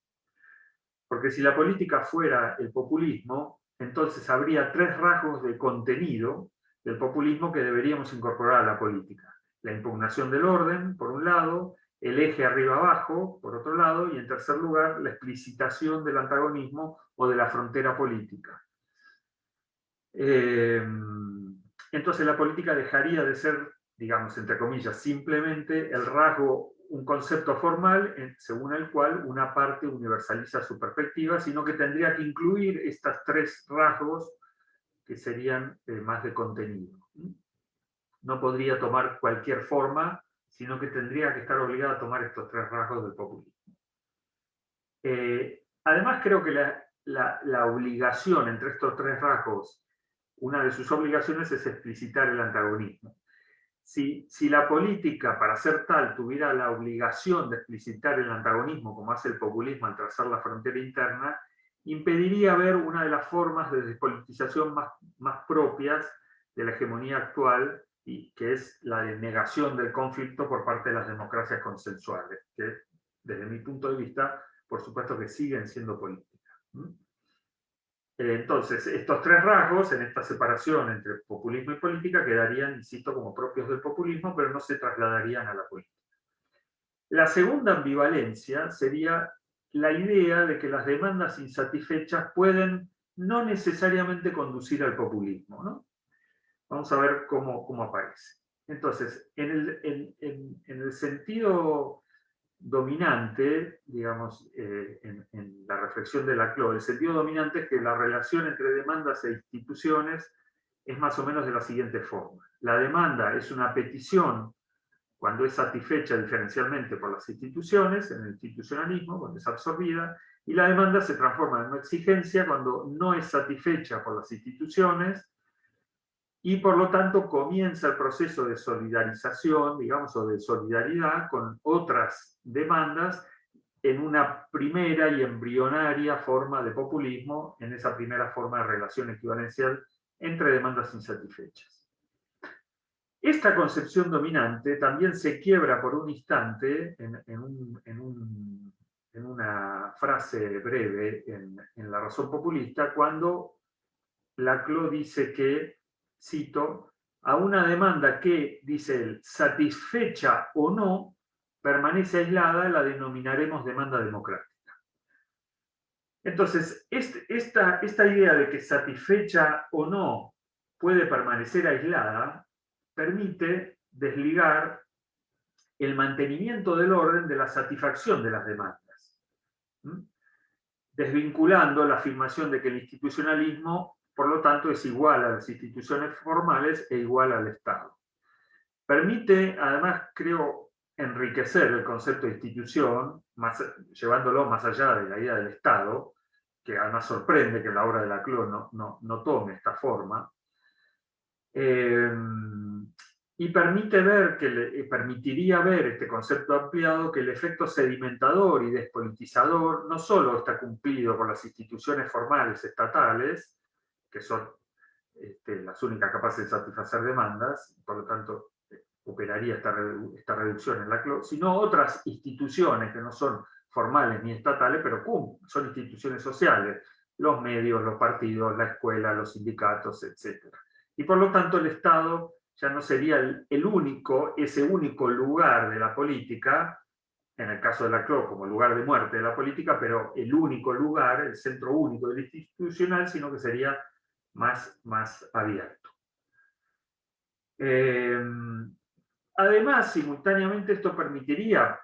Porque si la política fuera el populismo, entonces habría tres rasgos de contenido del populismo que deberíamos incorporar a la política. La impugnación del orden, por un lado, el eje arriba-abajo, por otro lado, y en tercer lugar, la explicitación del antagonismo o de la frontera política. Entonces la política dejaría de ser, digamos, entre comillas, simplemente el rasgo, un concepto formal según el cual una parte universaliza su perspectiva, sino que tendría que incluir estos tres rasgos que serían más de contenido. No podría tomar cualquier forma, sino que tendría que estar obligada a tomar estos tres rasgos del populismo. Además, creo que la obligación entre estos tres rasgos, una de sus obligaciones es explicitar el antagonismo. Si la política, para ser tal, tuviera la obligación de explicitar el antagonismo, como hace el populismo al trazar la frontera interna, impediría ver una de las formas de despolitización más propias de la hegemonía actual, y que es la de negación del conflicto por parte de las democracias consensuales, que desde mi punto de vista, por supuesto que siguen siendo políticas. Entonces, estos tres rasgos, en esta separación entre populismo y política, quedarían, insisto, como propios del populismo, pero no se trasladarían a la política. La segunda ambivalencia sería la idea de que las demandas insatisfechas pueden no necesariamente conducir al populismo, ¿no? Vamos a ver cómo aparece. Entonces, en el sentido dominante, digamos, en la reflexión de Laclau, el sentido dominante es que la relación entre demandas e instituciones es más o menos de la siguiente forma. La demanda es una petición cuando es satisfecha diferencialmente por las instituciones, en el institucionalismo, cuando es absorbida, y la demanda se transforma en una exigencia cuando no es satisfecha por las instituciones, y por lo tanto comienza el proceso de solidarización, digamos, o de solidaridad con otras demandas en una primera y embrionaria forma de populismo, en esa primera forma de relación equivalencial entre demandas insatisfechas. Esta concepción dominante también se quiebra por un instante en una frase breve en La razón populista, cuando Laclau dice que, cito, a una demanda que, dice él, satisfecha o no, permanece aislada, la denominaremos demanda democrática. Entonces, esta idea de que satisfecha o no puede permanecer aislada, permite desligar el mantenimiento del orden de la satisfacción de las demandas, desvinculando la afirmación de que el institucionalismo, por lo tanto, es igual a las instituciones formales e igual al Estado. Permite, además, creo, enriquecer el concepto de institución, llevándolo más allá de la idea del Estado, que además sorprende que la obra de Laclau no tome esta forma, y permitiría ver este concepto ampliado, que el efecto sedimentador y despolitizador no solo está cumplido por las instituciones formales estatales, que son las únicas capaces de satisfacer demandas, por lo tanto operaría esta reducción en Laclau, sino otras instituciones que no son formales ni estatales, pero son instituciones sociales, los medios, los partidos, la escuela, los sindicatos, etc. Y por lo tanto el Estado ya no sería ese único lugar de la política, en el caso de la CLO como lugar de muerte de la política, pero el único lugar, el centro único del institucional, sino que sería más abierto. Además, simultáneamente esto permitiría,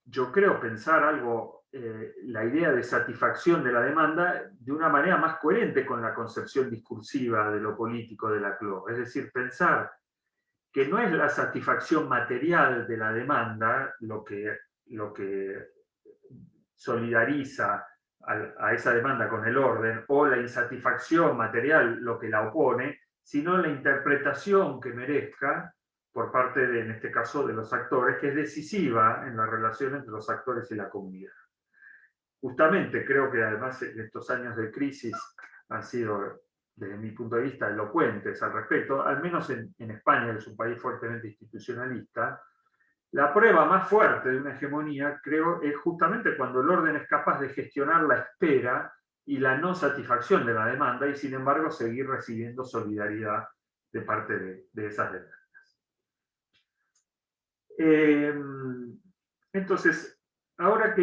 yo creo, pensar algo, la idea de satisfacción de la demanda de una manera más coherente con la concepción discursiva de lo político de la CLO. Es decir, pensar que no es la satisfacción material de la demanda lo que solidariza a esa demanda con el orden, o la insatisfacción material lo que la opone, sino la interpretación que merezca por parte de, en este caso, de los actores, que es decisiva en la relación entre los actores y la comunidad. Justamente creo que además en estos años de crisis han sido, desde mi punto de vista, elocuentes al respecto, al menos en España, que es un país fuertemente institucionalista. La prueba más fuerte de una hegemonía, creo, es justamente cuando el orden es capaz de gestionar la espera y la no satisfacción de la demanda y, sin embargo, seguir recibiendo solidaridad de parte de esas demandas. Entonces, ahora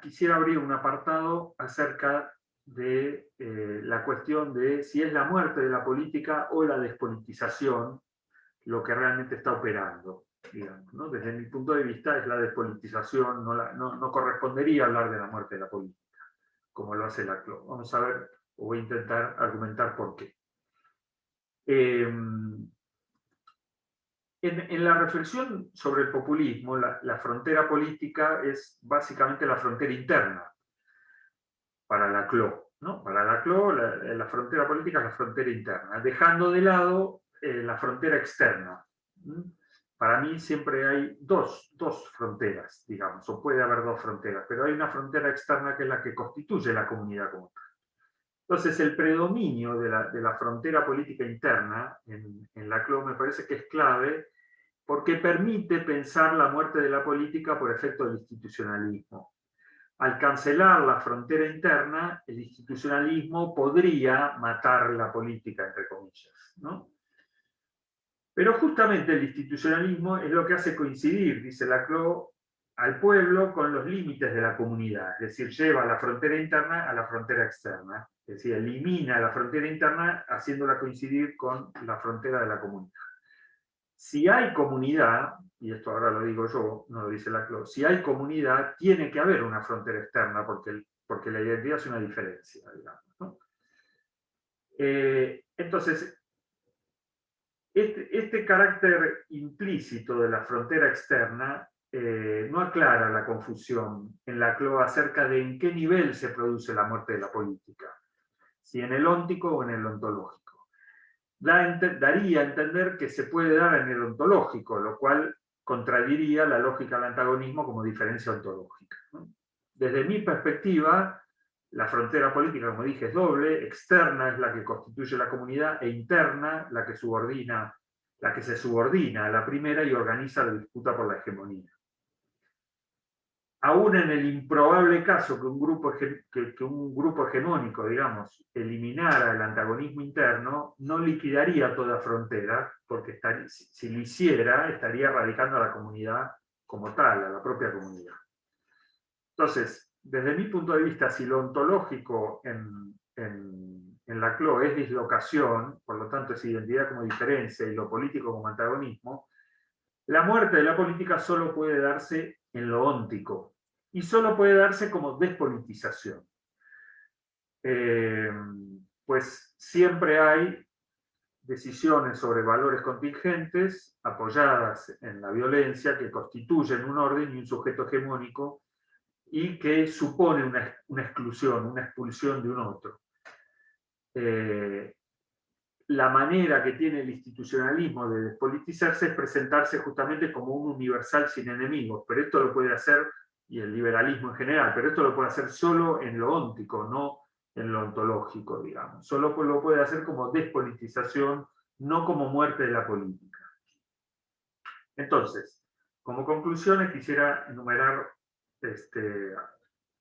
quisiera abrir un apartado acerca de la cuestión de si es la muerte de la política o la despolitización lo que realmente está operando. Digamos, ¿no? Desde mi punto de vista es la despolitización, no correspondería hablar de la muerte de la política, como lo hace la CLO. Vamos a ver, o voy a intentar argumentar por qué. En la reflexión sobre el populismo, la frontera política es básicamente la frontera interna para la CLO, ¿no? Para la CLO, la frontera política es la frontera interna, dejando de lado la frontera externa. Para mí siempre hay dos fronteras, digamos, o puede haber dos fronteras, pero hay una frontera externa que es la que constituye la comunidad como tal. Entonces, el predominio de la frontera política interna en la CLO me parece que es clave porque permite pensar la muerte de la política por efecto del institucionalismo. Al cancelar la frontera interna, el institucionalismo podría matar la política, entre comillas, ¿no? Pero justamente el institucionalismo es lo que hace coincidir, dice la CLO, al pueblo con los límites de la comunidad, es decir, lleva la frontera interna a la frontera externa, es decir, elimina la frontera interna haciéndola coincidir con la frontera de la comunidad. Si hay comunidad, y esto ahora lo digo yo, no lo dice la CLO, si hay comunidad, tiene que haber una frontera externa, porque la identidad es una diferencia, digamos, ¿no? Entonces, este carácter implícito de la frontera externa no aclara la confusión en la CLO acerca de en qué nivel se produce la muerte de la política, si en el óntico o en el ontológico. Daría a entender que se puede dar en el ontológico, lo cual contradiría la lógica del antagonismo como diferencia ontológica, ¿no? Desde mi perspectiva, la frontera política, como dije, es doble: externa es la que constituye la comunidad e interna la que se subordina a la primera y organiza la disputa por la hegemonía. Aún en el improbable caso que un grupo hegemónico, digamos, eliminara el antagonismo interno, no liquidaría toda frontera, porque si lo hiciera, estaría radicando a la comunidad como tal, a la propia comunidad. Entonces, desde mi punto de vista, si lo ontológico en la CLO es dislocación, por lo tanto es identidad como diferencia y lo político como antagonismo, la muerte de la política solo puede darse en lo óntico y solo puede darse como despolitización. Pues siempre hay decisiones sobre valores contingentes apoyadas en la violencia que constituyen un orden y un sujeto hegemónico y que supone una exclusión, una expulsión de un otro. La manera que tiene el institucionalismo de despolitizarse es presentarse justamente como un universal sin enemigos, pero esto lo puede hacer, y el liberalismo en general, pero esto lo puede hacer solo en lo óntico, no en lo ontológico, digamos. Solo lo puede hacer como despolitización, no como muerte de la política. Entonces, como conclusiones quisiera enumerar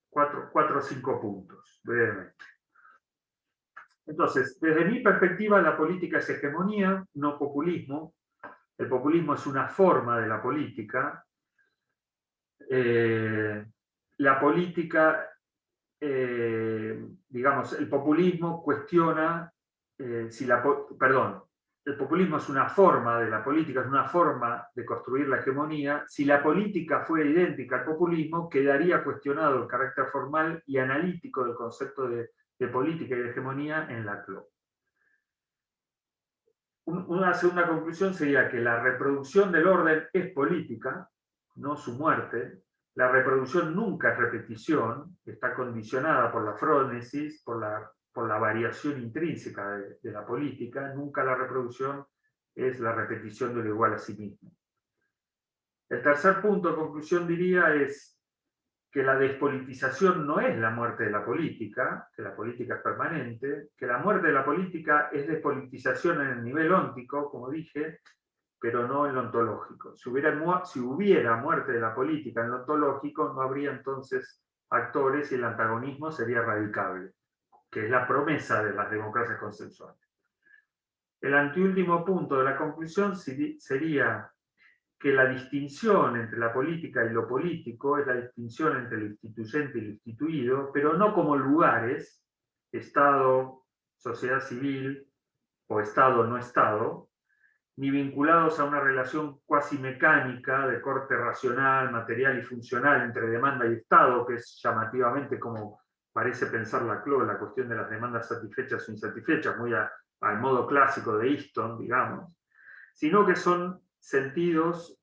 4 o 5 puntos, brevemente. Entonces, desde mi perspectiva, la política es hegemonía, no populismo. El populismo es una forma de la política. La política, digamos, el populismo cuestiona perdón, el populismo es una forma de la política, es una forma de construir la hegemonía. Si la política fuera idéntica al populismo, quedaría cuestionado el carácter formal y analítico del concepto de política y de hegemonía en Laclau. Una segunda conclusión sería que la reproducción del orden es política, no su muerte. La reproducción nunca es repetición, está condicionada por la frónesis, por la variación intrínseca de la política. Nunca la reproducción es la repetición de lo igual a sí mismo. El tercer punto de conclusión diría es que la despolitización no es la muerte de la política, que la política es permanente, que la muerte de la política es despolitización en el nivel óntico, como dije, pero no en lo ontológico. Si hubiera muerte de la política en lo ontológico, no habría entonces actores y el antagonismo sería radicable, que es la promesa de las democracias consensuales. El anteúltimo punto de la conclusión sería que la distinción entre la política y lo político es la distinción entre lo instituyente y lo instituido, pero no como lugares, Estado, sociedad civil o Estado no Estado, ni vinculados a una relación cuasi mecánica de corte racional, material y funcional entre demanda y Estado, que es llamativamente como parece pensar Laclau, la cuestión de las demandas satisfechas o insatisfechas, muy al modo clásico de Easton, digamos, sino que son sentidos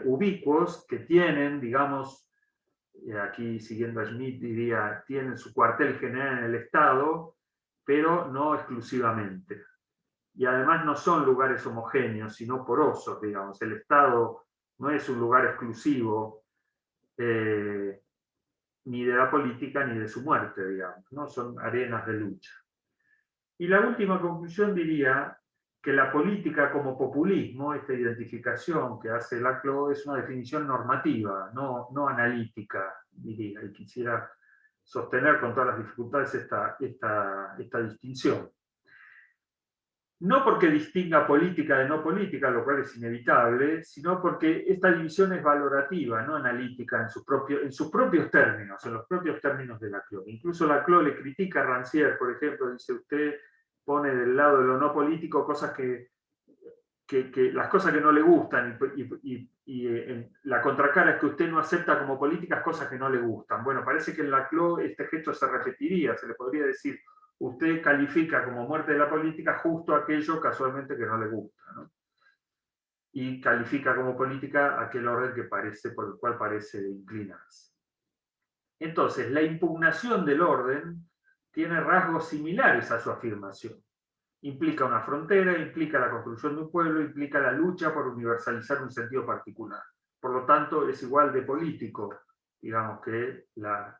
ubicuos que tienen, digamos, aquí siguiendo a Schmitt diría, tienen su cuartel general en el Estado, pero no exclusivamente. Y además no son lugares homogéneos, sino porosos, digamos. El Estado no es un lugar exclusivo ni de la política ni de su muerte, digamos, ¿no? Son arenas de lucha. Y la última conclusión diría que la política como populismo, esta identificación que hace Laclau, es una definición normativa, no analítica, diría, y quisiera sostener con todas las dificultades esta distinción. No porque distinga política de no política, lo cual es inevitable, sino porque esta división es valorativa, no analítica en sus propios términos, en los propios términos de Laclau. Incluso Laclau le critica a Rancière, por ejemplo, dice: usted pone del lado de lo no político cosas las cosas que no le gustan, y la contracara es que usted no acepta como políticas cosas que no le gustan. Bueno, parece que en Laclau este gesto se repetiría, se le podría decir: usted califica como muerte de la política justo aquello casualmente que no le gusta, ¿no? Y califica como política aquel orden por el cual parece inclinarse. Entonces, la impugnación del orden tiene rasgos similares a su afirmación. Implica una frontera, implica la construcción de un pueblo, implica la lucha por universalizar un sentido particular. Por lo tanto, es igual de político, digamos, que la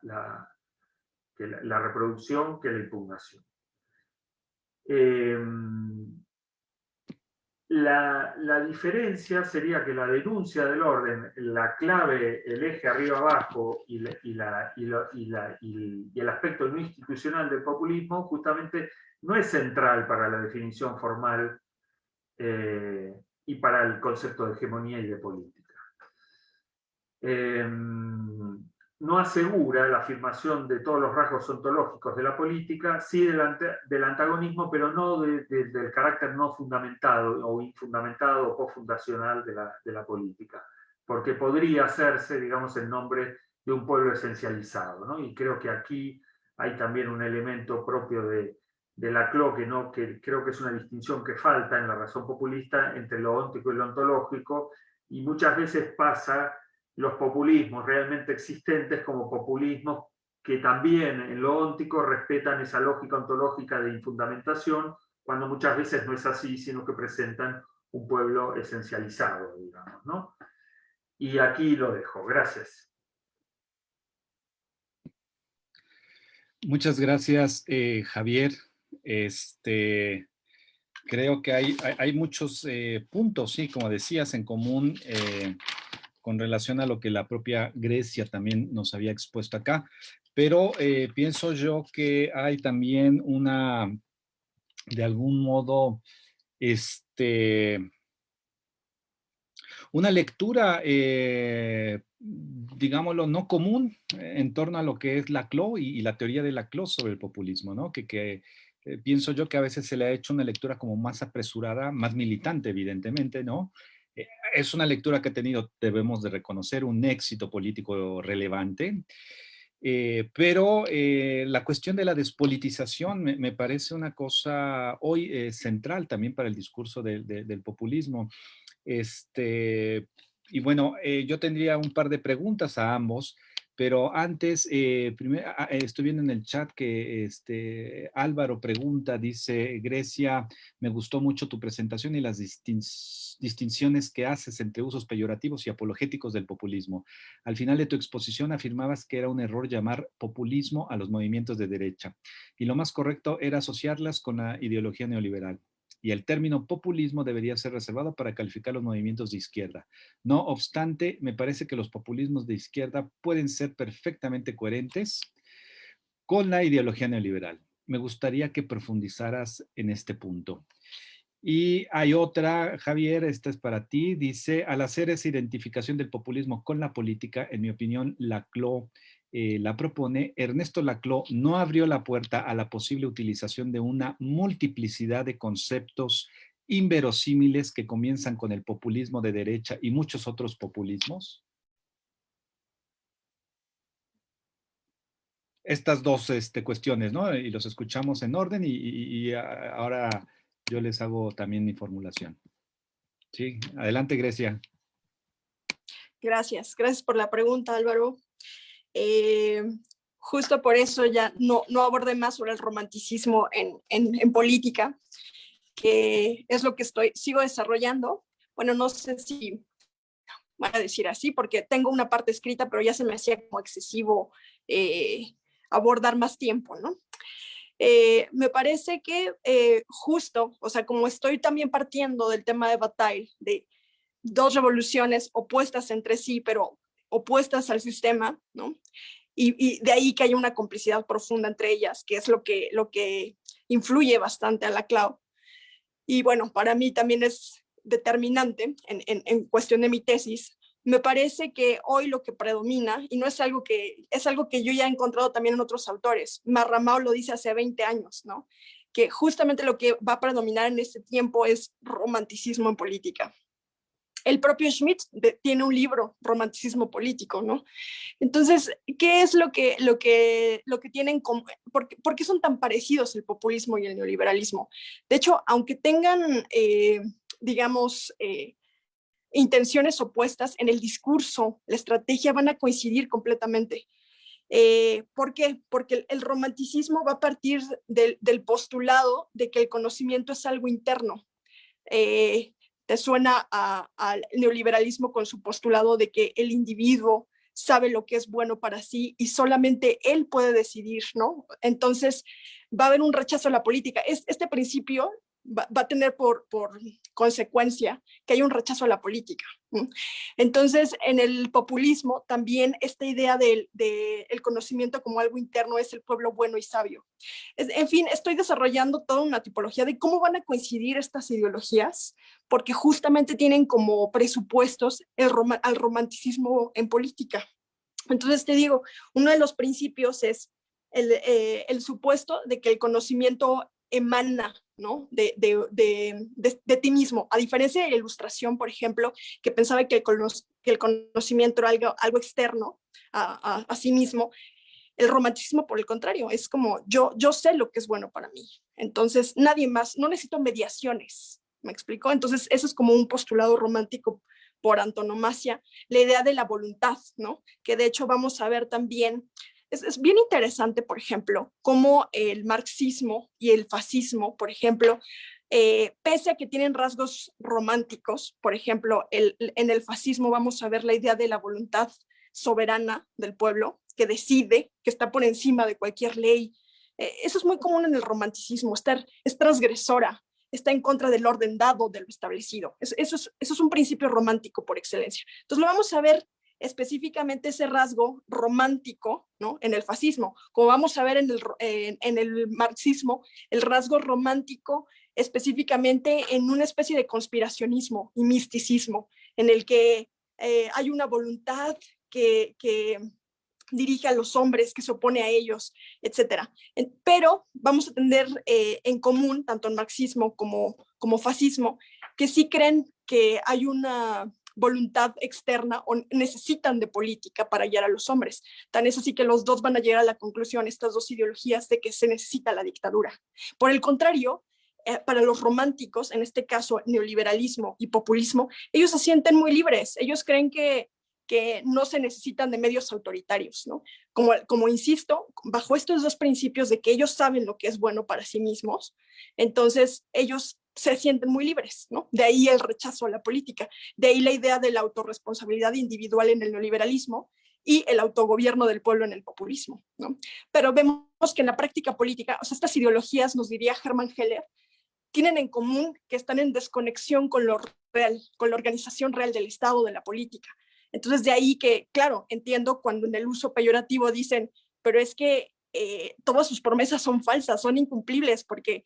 reproducción que la impugnación. La diferencia sería que la denuncia del orden, la clave, el eje arriba-abajo y el aspecto no institucional del populismo, justamente no es central para la definición formal y para el concepto de hegemonía y de política. No asegura la afirmación de todos los rasgos ontológicos de la política, sí del antagonismo, pero no del carácter no fundamentado o infundamentado o cofundacional de la política, porque podría hacerse, digamos, en nombre de un pueblo esencializado, ¿no? Y creo que aquí hay también un elemento propio de Laclau, que creo que es una distinción que falta en la razón populista entre lo óntico y lo ontológico, y muchas veces pasa los populismos realmente existentes como populismos que también en lo óntico respetan esa lógica ontológica de infundamentación, cuando muchas veces no es así, sino que presentan un pueblo esencializado, digamos, ¿no? Y aquí lo dejo. Gracias. Muchas gracias, Javier. Creo que hay muchos puntos, sí, como decías, en común con relación a lo que la propia Grecia también nos había expuesto acá, pero pienso yo que hay también una de algún modo, una lectura, digámoslo, no común en torno a lo que es Laclau y la teoría de Laclau sobre el populismo, ¿no? Pienso yo que a veces se le ha hecho una lectura como más apresurada, más militante, evidentemente, ¿no? Es una lectura que ha tenido, debemos de reconocer, un éxito político relevante, pero la cuestión de la despolitización me parece una cosa hoy central también para el discurso del populismo. Y bueno, yo tendría un par de preguntas a ambos, pero antes, primero, estoy viendo en el chat que Álvaro pregunta, dice, Grecia, me gustó mucho tu presentación y las distinciones que haces entre usos peyorativos y apologéticos del populismo. Al final de tu exposición afirmabas que era un error llamar populismo a los movimientos de derecha, y lo más correcto era asociarlas con la ideología neoliberal, y el término populismo debería ser reservado para calificar los movimientos de izquierda. No obstante, me parece que los populismos de izquierda pueden ser perfectamente coherentes con la ideología neoliberal. Me gustaría que profundizaras en este punto. Y hay otra, Javier, esta es para ti, dice, al hacer esa identificación del populismo con la política, en mi opinión, Laclau la propone, Ernesto Laclau no abrió la puerta a la posible utilización de una multiplicidad de conceptos inverosímiles que comienzan con el populismo de derecha y muchos otros populismos. Estas dos cuestiones, ¿no? Y los escuchamos en orden y ahora yo les hago también mi formulación. Sí, adelante, Grecia. Gracias por la pregunta, Álvaro. Justo por eso ya no abordé más sobre el romanticismo en política, que es lo que sigo desarrollando. Bueno, no sé si van a decir así, porque tengo una parte escrita, pero ya se me hacía como excesivo abordar más tiempo, ¿no? Me parece que justo, o sea, como estoy también partiendo del tema de Bataille, de dos revoluciones opuestas entre sí, pero opuestas al sistema, ¿no? Y de ahí que haya una complicidad profunda entre ellas, que es lo que influye bastante a Laclau. Y bueno, para mí también es determinante en cuestión de mi tesis. Me parece que hoy lo que predomina, y no es algo es algo que yo ya he encontrado también en otros autores, Marramao lo dice hace 20 años, ¿no? Que justamente lo que va a predominar en este tiempo es romanticismo en política. El propio Schmitt tiene un libro, Romanticismo Político, ¿no? Entonces, ¿qué es lo que tienen? ¿Por qué son tan parecidos el populismo y el neoliberalismo? De hecho, aunque tengan, digamos, intenciones opuestas en el discurso, la estrategia van a coincidir completamente. ¿Por qué? Porque el romanticismo va a partir del postulado de que el conocimiento es algo interno. Te suena al neoliberalismo con su postulado de que el individuo sabe lo que es bueno para sí y solamente él puede decidir, ¿no? Entonces va a haber un rechazo a la política. Este principio va a tener por consecuencia que hay un rechazo a la política. Entonces, en el populismo también esta idea del conocimiento como algo interno es el pueblo bueno y sabio. En fin, estoy desarrollando toda una tipología de cómo van a coincidir estas ideologías, porque justamente tienen como presupuestos al romanticismo en política. Entonces te digo, uno de los principios es el supuesto de que el conocimiento emana, ¿no? de ti mismo, a diferencia de la Ilustración, por ejemplo, que pensaba que el conocimiento era algo externo a sí mismo. El romanticismo, por el contrario, es como yo sé lo que es bueno para mí, entonces nadie más, no necesito mediaciones, ¿me explico? Entonces eso es como un postulado romántico por antonomasia, la idea de la voluntad, ¿no? Que de hecho vamos a ver también, es bien interesante, por ejemplo, cómo el marxismo y el fascismo, por ejemplo, pese a que tienen rasgos románticos, por ejemplo, en el fascismo vamos a ver la idea de la voluntad soberana del pueblo, que decide, que está por encima de cualquier ley. Eso es muy común en el romanticismo, es transgresora, está en contra del orden dado, de lo establecido. Eso es un principio romántico por excelencia. Entonces lo vamos a ver específicamente ese rasgo romántico, ¿no? En el fascismo. Como vamos a ver en el marxismo, el rasgo romántico específicamente en una especie de conspiracionismo y misticismo, en el que hay una voluntad que dirige a los hombres, que se opone a ellos, etcétera. Pero vamos a tener en común, tanto en marxismo como fascismo, que sí creen que hay una voluntad externa o necesitan de política para guiar a los hombres. Tan es así que los dos van a llegar a la conclusión, estas dos ideologías, de que se necesita la dictadura. Por el contrario, para los románticos, en este caso neoliberalismo y populismo, ellos se sienten muy libres. Ellos creen que no se necesitan de medios autoritarios, ¿no? Como insisto, bajo estos dos principios de que ellos saben lo que es bueno para sí mismos, entonces ellos se sienten muy libres, ¿no? De ahí el rechazo a la política, de ahí la idea de la autorresponsabilidad individual en el neoliberalismo y el autogobierno del pueblo en el populismo, ¿no? Pero vemos que en la práctica política, o sea, estas ideologías, nos diría Hermann Heller, tienen en común que están en desconexión con lo real, con la organización real del Estado, de la política. Entonces, de ahí que, claro, entiendo cuando en el uso peyorativo dicen, pero es que todas sus promesas son falsas, son incumplibles, porque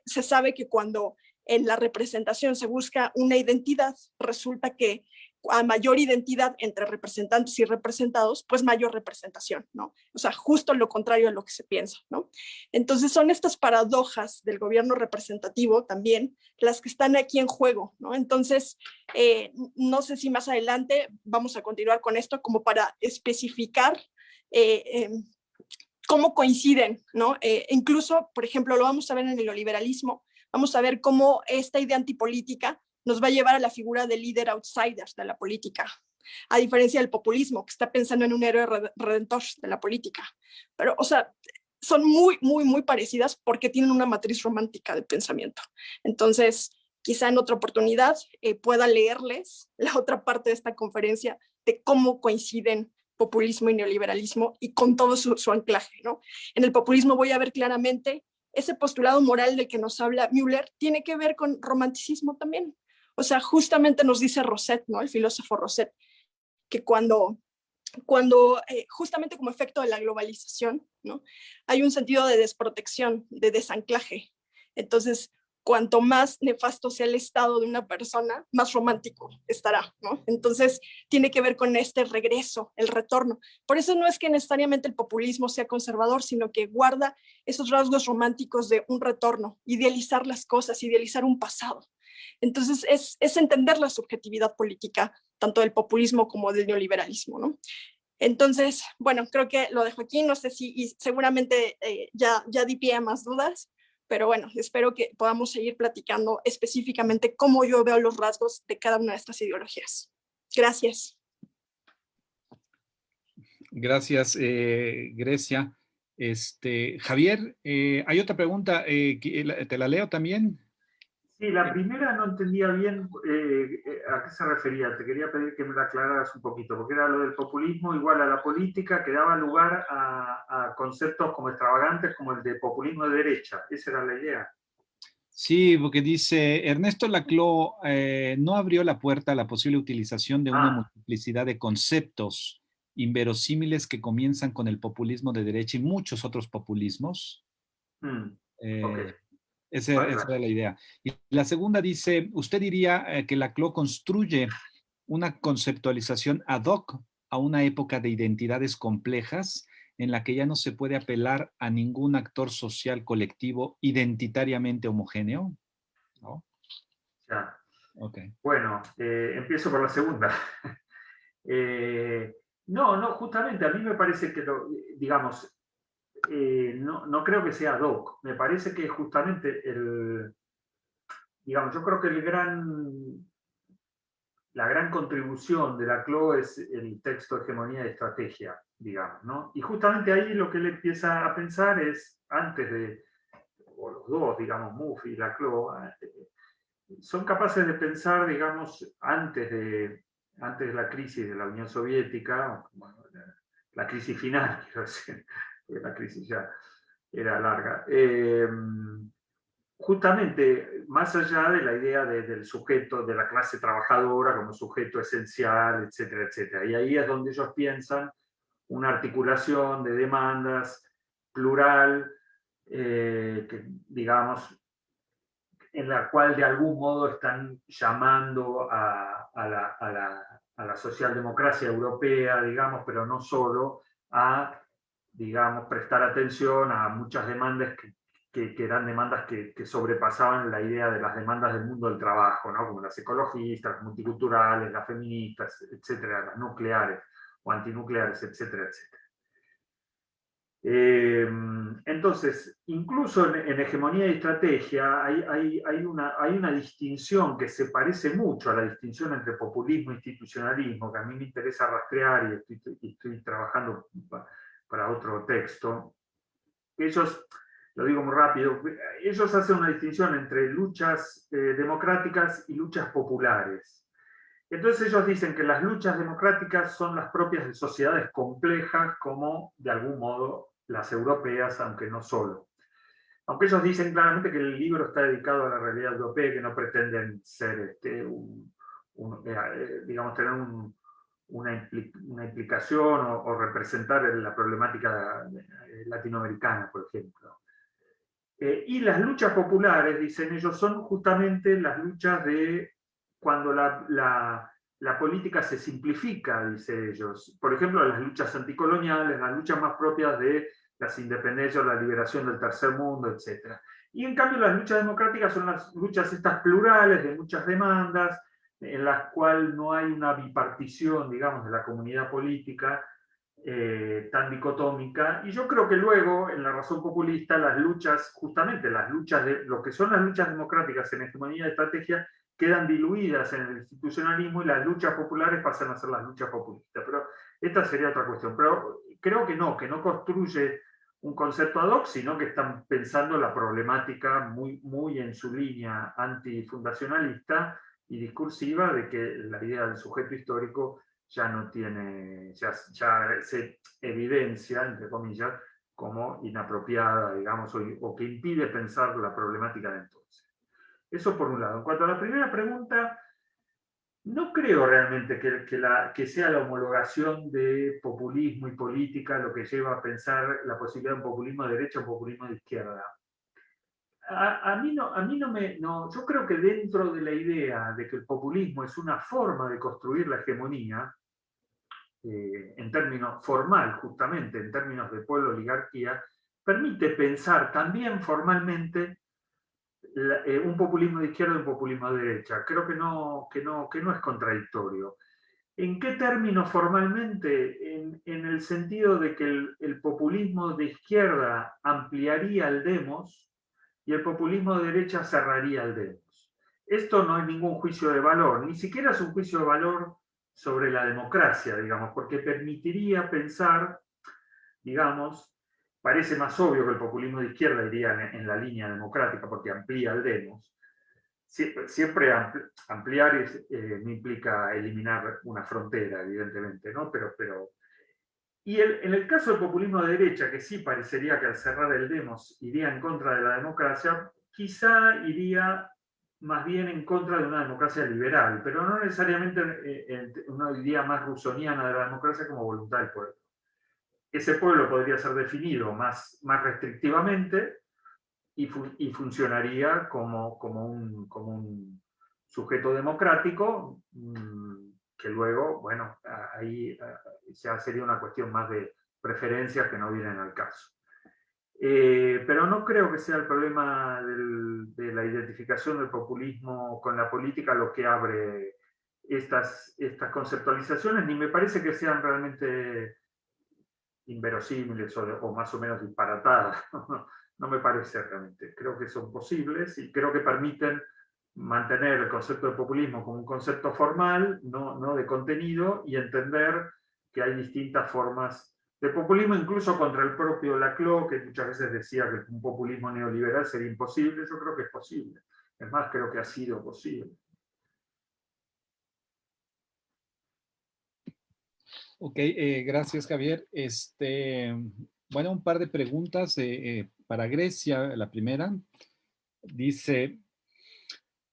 se sabe que cuando en la representación se busca una identidad, resulta que a mayor identidad entre representantes y representados, pues mayor representación, ¿no? O sea, justo lo contrario a lo que se piensa, ¿no? Entonces son estas paradojas del gobierno representativo también las que están aquí en juego, ¿no? Entonces, no sé si más adelante vamos a continuar con esto como para especificar cómo coinciden, ¿no? Incluso, por ejemplo, lo vamos a ver en el neoliberalismo, vamos a ver cómo esta idea antipolítica nos va a llevar a la figura del líder outsider de la política, a diferencia del populismo, que está pensando en un héroe redentor de la política. Pero, o sea, son muy, muy, muy parecidas porque tienen una matriz romántica de pensamiento. Entonces, quizá en otra oportunidad pueda leerles la otra parte de esta conferencia de cómo coinciden populismo y neoliberalismo y con todo su anclaje, ¿no? En el populismo voy a ver claramente ese postulado moral del que nos habla Müller, tiene que ver con romanticismo también. O sea, justamente nos dice Rosset, ¿no? El filósofo Rosset, que cuando justamente como efecto de la globalización, ¿no? Hay un sentido de desprotección, de desanclaje. Entonces, cuanto más nefasto sea el estado de una persona, más romántico estará, ¿no? Entonces, tiene que ver con este regreso, el retorno. Por eso no es que necesariamente el populismo sea conservador, sino que guarda esos rasgos románticos de un retorno, idealizar las cosas, idealizar un pasado. Entonces, es entender la subjetividad política, tanto del populismo como del neoliberalismo, ¿no? Entonces, bueno, creo que lo dejo aquí, no sé si, y seguramente ya di pie a más dudas, pero bueno, espero que podamos seguir platicando específicamente cómo yo veo los rasgos de cada una de estas ideologías. Gracias. Gracias, Grecia. Javier, hay otra pregunta, ¿te la leo también? Sí, la primera no entendía bien a qué se refería. Te quería pedir que me la aclararas un poquito, porque era lo del populismo igual a la política, que daba lugar a conceptos como extravagantes como el de populismo de derecha. Esa era la idea. Sí, porque dice, Ernesto Laclau no abrió la puerta a la posible utilización de una multiplicidad de conceptos inverosímiles que comienzan con el populismo de derecha y muchos otros populismos. Okay. Esa era la idea. Y la segunda dice, ¿usted diría que Laclau construye una conceptualización ad hoc a una época de identidades complejas en la que ya no se puede apelar a ningún actor social colectivo identitariamente homogéneo? ¿No? Ya. Okay. Bueno, empiezo por la segunda. No, justamente a mí me parece que, digamos, no creo que sea ad hoc. Me parece que justamente digamos, yo creo que la gran contribución de Laclau es el texto Hegemonía y Estrategia, digamos, ¿no? Y justamente ahí lo que él empieza a pensar es, antes de, o los dos, digamos, Mouffe y Laclau, son capaces de pensar, digamos, antes de la crisis de la Unión Soviética, bueno, la crisis final, quiero decir, porque la crisis ya era larga, justamente, más allá de la idea del sujeto, de la clase trabajadora como sujeto esencial, etcétera, etcétera. Y ahí es donde ellos piensan una articulación de demandas plural, que, digamos, en la cual de algún modo están llamando a la socialdemocracia europea, digamos, pero no solo, a, digamos, prestar atención a muchas demandas que eran demandas que sobrepasaban la idea de las demandas del mundo del trabajo, ¿no? Como las ecologistas, las multiculturales, las feministas, etcétera, las nucleares o antinucleares, etcétera, etcétera. Entonces, incluso en hegemonía y estrategia hay una distinción que se parece mucho a la distinción entre populismo e institucionalismo, que a mí me interesa rastrear y estoy trabajando para otro texto. Ellos, lo digo muy rápido, ellos hacen una distinción entre luchas democráticas y luchas populares. Entonces ellos dicen que las luchas democráticas son las propias de sociedades complejas como, de algún modo, las europeas, aunque no solo. Aunque ellos dicen claramente que el libro está dedicado a la realidad europea y que no pretenden ser, digamos, tener una implicación o representar la problemática latinoamericana, por ejemplo. Y las luchas populares, dicen ellos, son justamente las luchas de cuando la política se simplifica, dicen ellos. Por ejemplo, las luchas anticoloniales, las luchas más propias de las independencias, la liberación del tercer mundo, etc. Y en cambio las luchas democráticas son las luchas estas plurales de muchas demandas, en las cuales no hay una bipartición, digamos, de la comunidad política, tan dicotómica, y yo creo que luego en la razón populista las luchas, justamente las luchas de lo que son las luchas democráticas en hegemonía de estrategia, quedan diluidas en el institucionalismo y las luchas populares pasan a ser las luchas populistas. Pero esta sería otra cuestión. Pero creo que no construye un concepto ad hoc, sino que están pensando la problemática muy en su línea antifundacionalista y discursiva de que la idea del sujeto histórico ya no tiene, ya se evidencia, entre comillas, como inapropiada, digamos, o que impide pensar la problemática de entonces. Eso por un lado. En cuanto a la primera pregunta, no creo realmente que sea la homologación de populismo y política lo que lleva a pensar la posibilidad de un populismo de derecha o un populismo de izquierda. Yo creo que dentro de la idea de que el populismo es una forma de construir la hegemonía, en términos formal, justamente, en términos de pueblo-oligarquía, permite pensar también formalmente un populismo de izquierda y un populismo de derecha. Creo que no es contradictorio. ¿En qué términos formalmente? En el sentido de que el populismo de izquierda ampliaría el demos y el populismo de derecha cerraría el demos. Esto no es ningún juicio de valor, ni siquiera es un juicio de valor sobre la democracia, digamos, porque permitiría pensar, digamos, parece más obvio que el populismo de izquierda iría en la línea democrática porque amplía el demos. Siempre ampliar no implica eliminar una frontera, evidentemente, ¿no? Y en el caso del populismo de derecha, que sí parecería que al cerrar el demos iría en contra de la democracia, quizá iría más bien en contra de una democracia liberal, pero no necesariamente una idea más rusoniana de la democracia como voluntad del pueblo. Ese pueblo podría ser definido más restrictivamente y funcionaría como un sujeto democrático, que luego, bueno, ahí ya sería una cuestión más de preferencias que no vienen al caso. Pero no creo que sea el problema de la identificación del populismo con la política lo que abre estas conceptualizaciones, ni me parece que sean realmente inverosímiles o más o menos disparatadas. No me parece realmente. Creo que son posibles y creo que permiten mantener el concepto de populismo como un concepto formal, no de contenido, y entender que hay distintas formas de populismo, incluso contra el propio Laclau, que muchas veces decía que un populismo neoliberal sería imposible. Yo creo que es posible. Es más, creo que ha sido posible. Ok, gracias Javier. Bueno, un par de preguntas para Grecia, la primera. Dice,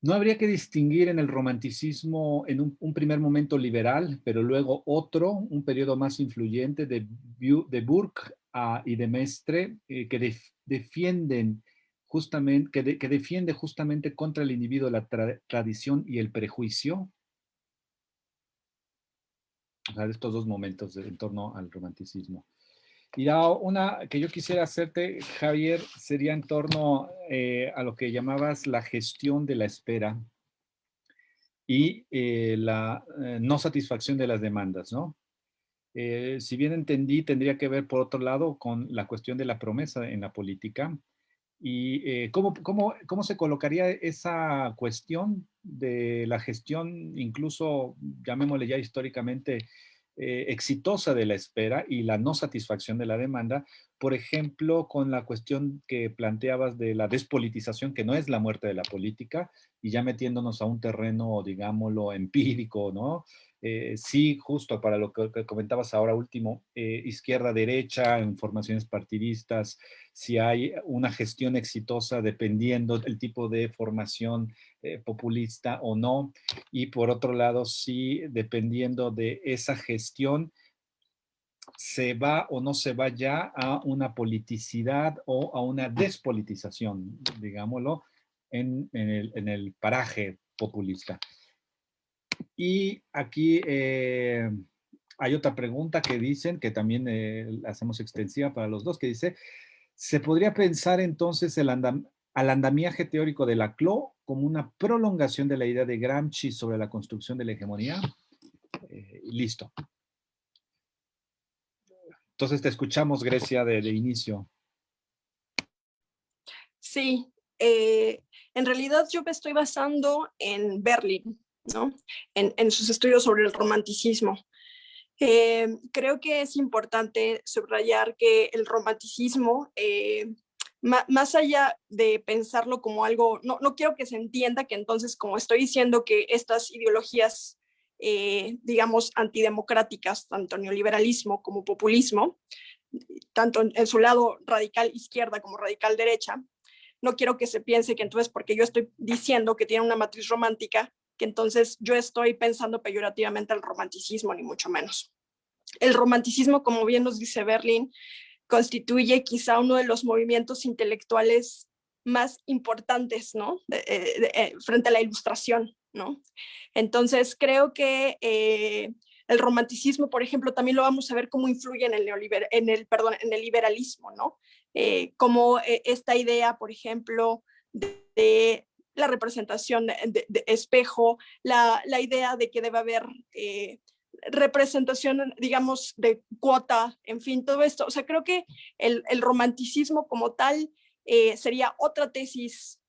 no habría que distinguir en el romanticismo en un primer momento liberal, pero luego otro, un periodo más influyente de Burke y de Mestre, defienden justamente, que defiende justamente contra el individuo la tradición y el prejuicio. O sea, de estos dos momentos en torno al romanticismo. Y una que yo quisiera hacerte, Javier, sería en torno a lo que llamabas la gestión de la espera y la no satisfacción de las demandas, ¿no? Si bien entendí, tendría que ver, por otro lado, con la cuestión de la promesa en la política. ¿Y cómo se colocaría esa cuestión de la gestión, incluso, llamémosle ya históricamente, exitosa de la espera y la no satisfacción de la demanda? Por ejemplo, con la cuestión que planteabas de la despolitización, que no es la muerte de la política, y ya metiéndonos a un terreno, digámoslo, empírico, ¿no? Sí, justo para lo que comentabas ahora último, izquierda-derecha, en formaciones partidistas, si hay una gestión exitosa dependiendo del tipo de formación populista o no, y por otro lado, si dependiendo de esa gestión se va o no se va ya a una politicidad o a una despolitización, digámoslo, en el paraje populista. Y aquí hay otra pregunta que dicen, que también la hacemos extensiva para los dos, que dice, ¿se podría pensar entonces al andamiaje teórico de Laclau como una prolongación de la idea de Gramsci sobre la construcción de la hegemonía? Listo. Entonces te escuchamos, Grecia, de inicio. Sí, en realidad yo me estoy basando en Berlin, ¿no? En sus estudios sobre el romanticismo. Creo que es importante subrayar que el romanticismo, más allá de pensarlo como algo, no quiero que se entienda que entonces, como estoy diciendo que estas ideologías, digamos, antidemocráticas, tanto neoliberalismo como populismo, tanto en su lado radical izquierda como radical derecha, no quiero que se piense que entonces porque yo estoy diciendo que tiene una matriz romántica, que entonces yo estoy pensando peyorativamente al romanticismo, ni mucho menos. El romanticismo, como bien nos dice Berlin, constituye quizá uno de los movimientos intelectuales más importantes, ¿no? Frente a la ilustración, ¿no? Entonces, creo que el romanticismo, por ejemplo, también lo vamos a ver cómo influye en el liberalismo, ¿no? Como esta idea, por ejemplo, de la representación de espejo, la idea de que debe haber representación, digamos, de cuota, en fin, todo esto. O sea, creo que el romanticismo como tal sería otra tesis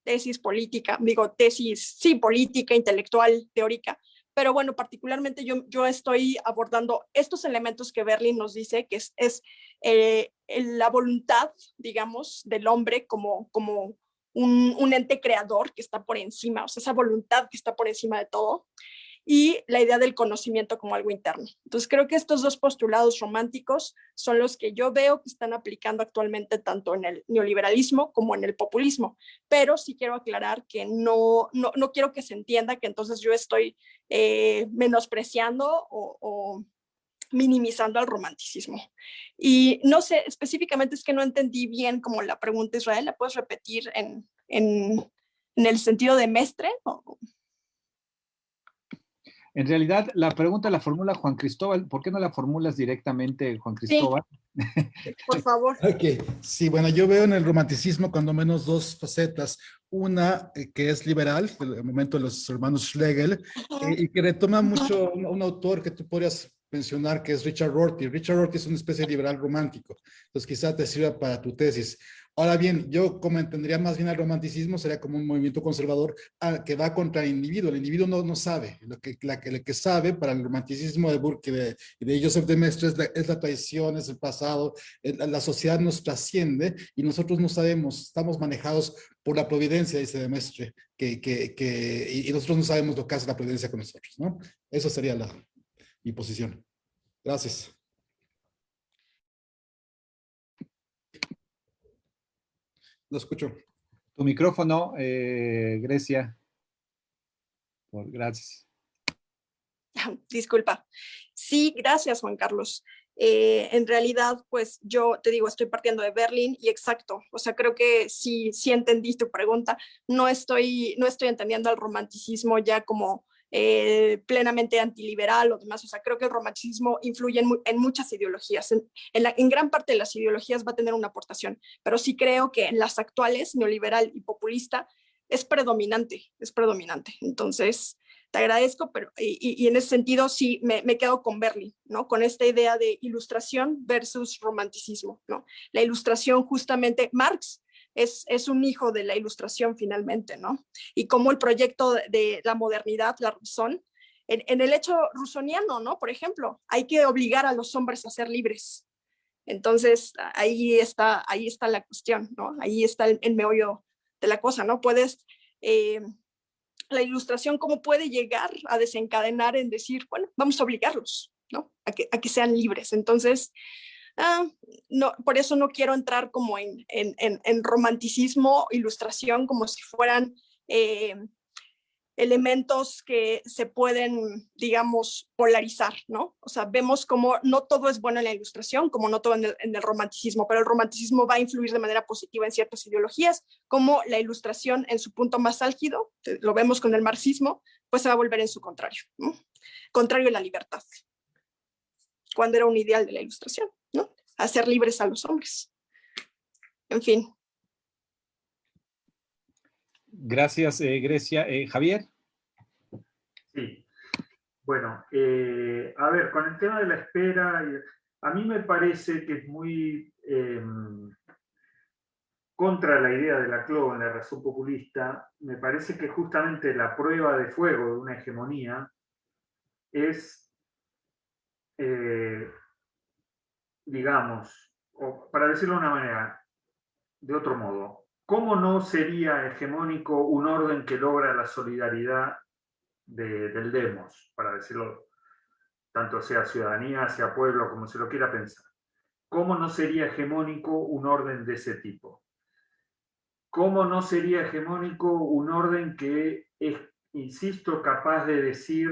política, digo, tesis, sí, política, intelectual, teórica, pero bueno, particularmente yo estoy abordando estos elementos que Berlin nos dice, que es la voluntad, digamos, del hombre como un ente creador que está por encima, o sea, esa voluntad que está por encima de todo, y la idea del conocimiento como algo interno. Entonces creo que estos dos postulados románticos son los que yo veo que están aplicando actualmente tanto en el neoliberalismo como en el populismo, pero sí quiero aclarar que no quiero que se entienda que entonces yo estoy menospreciando o minimizando al romanticismo. Y no sé, específicamente es que no entendí bien como la pregunta, Israel, ¿la puedes repetir en el sentido de Mestre? En realidad, la pregunta la formula Juan Cristóbal. ¿Por qué no la formulas directamente, Juan Sí, Cristóbal? por favor. Ok, sí, bueno, yo veo en el romanticismo cuando menos dos facetas. Una que es liberal, del momento de los hermanos Schlegel, y que retoma mucho un autor que tú podrías mencionar, que es Richard Rorty. Richard Rorty es una especie de liberal romántico, entonces quizá te sirva para tu tesis. Ahora bien, yo como entendería más bien el romanticismo, sería como un movimiento conservador que va contra el individuo. El individuo no sabe. Lo que sabe para el romanticismo de Burke y de Joseph de Maistre es la tradición, es el pasado. La sociedad nos trasciende y nosotros no sabemos, estamos manejados por la providencia, dice de Maistre, y nosotros no sabemos lo que hace la providencia con nosotros, ¿no? Eso sería mi posición. Gracias. Lo escucho. Tu micrófono, Grecia. Gracias. Disculpa. Sí, gracias, Juan Carlos. En realidad, pues yo te digo, estoy partiendo de Berlín y exacto, o sea, creo que sí entendí tu pregunta. No estoy entendiendo el romanticismo ya como plenamente antiliberal o demás. O sea, creo que el romanticismo influye en muchas ideologías. En gran parte de las ideologías va a tener una aportación, pero sí creo que en las actuales, neoliberal y populista, es predominante, es predominante. Entonces, te agradezco, pero y en ese sentido sí me quedo con Berlín, ¿no? Con esta idea de ilustración versus romanticismo, ¿no? La ilustración justamente, Marx es un hijo de la ilustración finalmente, ¿no? Y como el proyecto de la modernidad, la razón, en el hecho rusoniano, ¿no? Por ejemplo, hay que obligar a los hombres a ser libres. Entonces, ahí está la cuestión, ¿no? Ahí está el meollo de la cosa, ¿no? Puedes... la ilustración, cómo puede llegar a desencadenar en decir, bueno, vamos a obligarlos, ¿no? A que sean libres. Entonces, no, por eso no quiero entrar como en romanticismo, ilustración, como si fueran elementos que se pueden, digamos, polarizar, ¿no? O sea, vemos como no todo es bueno en la ilustración, como no todo en el romanticismo, pero el romanticismo va a influir de manera positiva en ciertas ideologías, como la ilustración en su punto más álgido, lo vemos con el marxismo, pues se va a volver en su contrario, ¿no? Contrario a la libertad, cuando era un ideal de la ilustración, ¿no? Hacer libres a los hombres. En fin. Gracias, Grecia. Javier. Sí, bueno, a ver, con el tema de la espera, a mí me parece que es muy contra la idea de Laclau en la razón populista. Me parece que justamente la prueba de fuego de una hegemonía es, digamos, o para decirlo de una manera, de otro modo, ¿cómo no sería hegemónico un orden que logra la solidaridad del demos, para decirlo, tanto sea ciudadanía, sea pueblo, como se lo quiera pensar? ¿Cómo no sería hegemónico un orden de ese tipo? ¿Cómo no sería hegemónico un orden que es, insisto, capaz de decir,